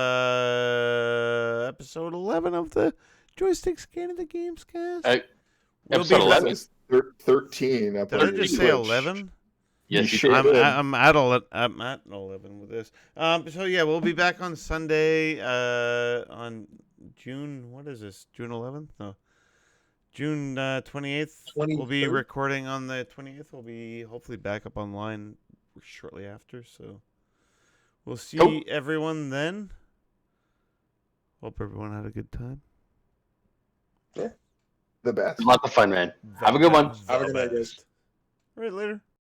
episode 11 of the Joystix Canada Gamescast. We'll episode be 11. This is 13. Did I just say 11? yes, you sure did. did. I'm at 11 with this. So yeah, we'll be back on Sunday. On June. What is this? June 11th? No. June 28th. We'll be 23rd? recording on the 28th. We'll be hopefully back up online shortly after. So we'll see Cool. everyone then. Hope everyone had a good time. The best. Lots of fun, man. Have a good one. Have a good night, guys. All right, later.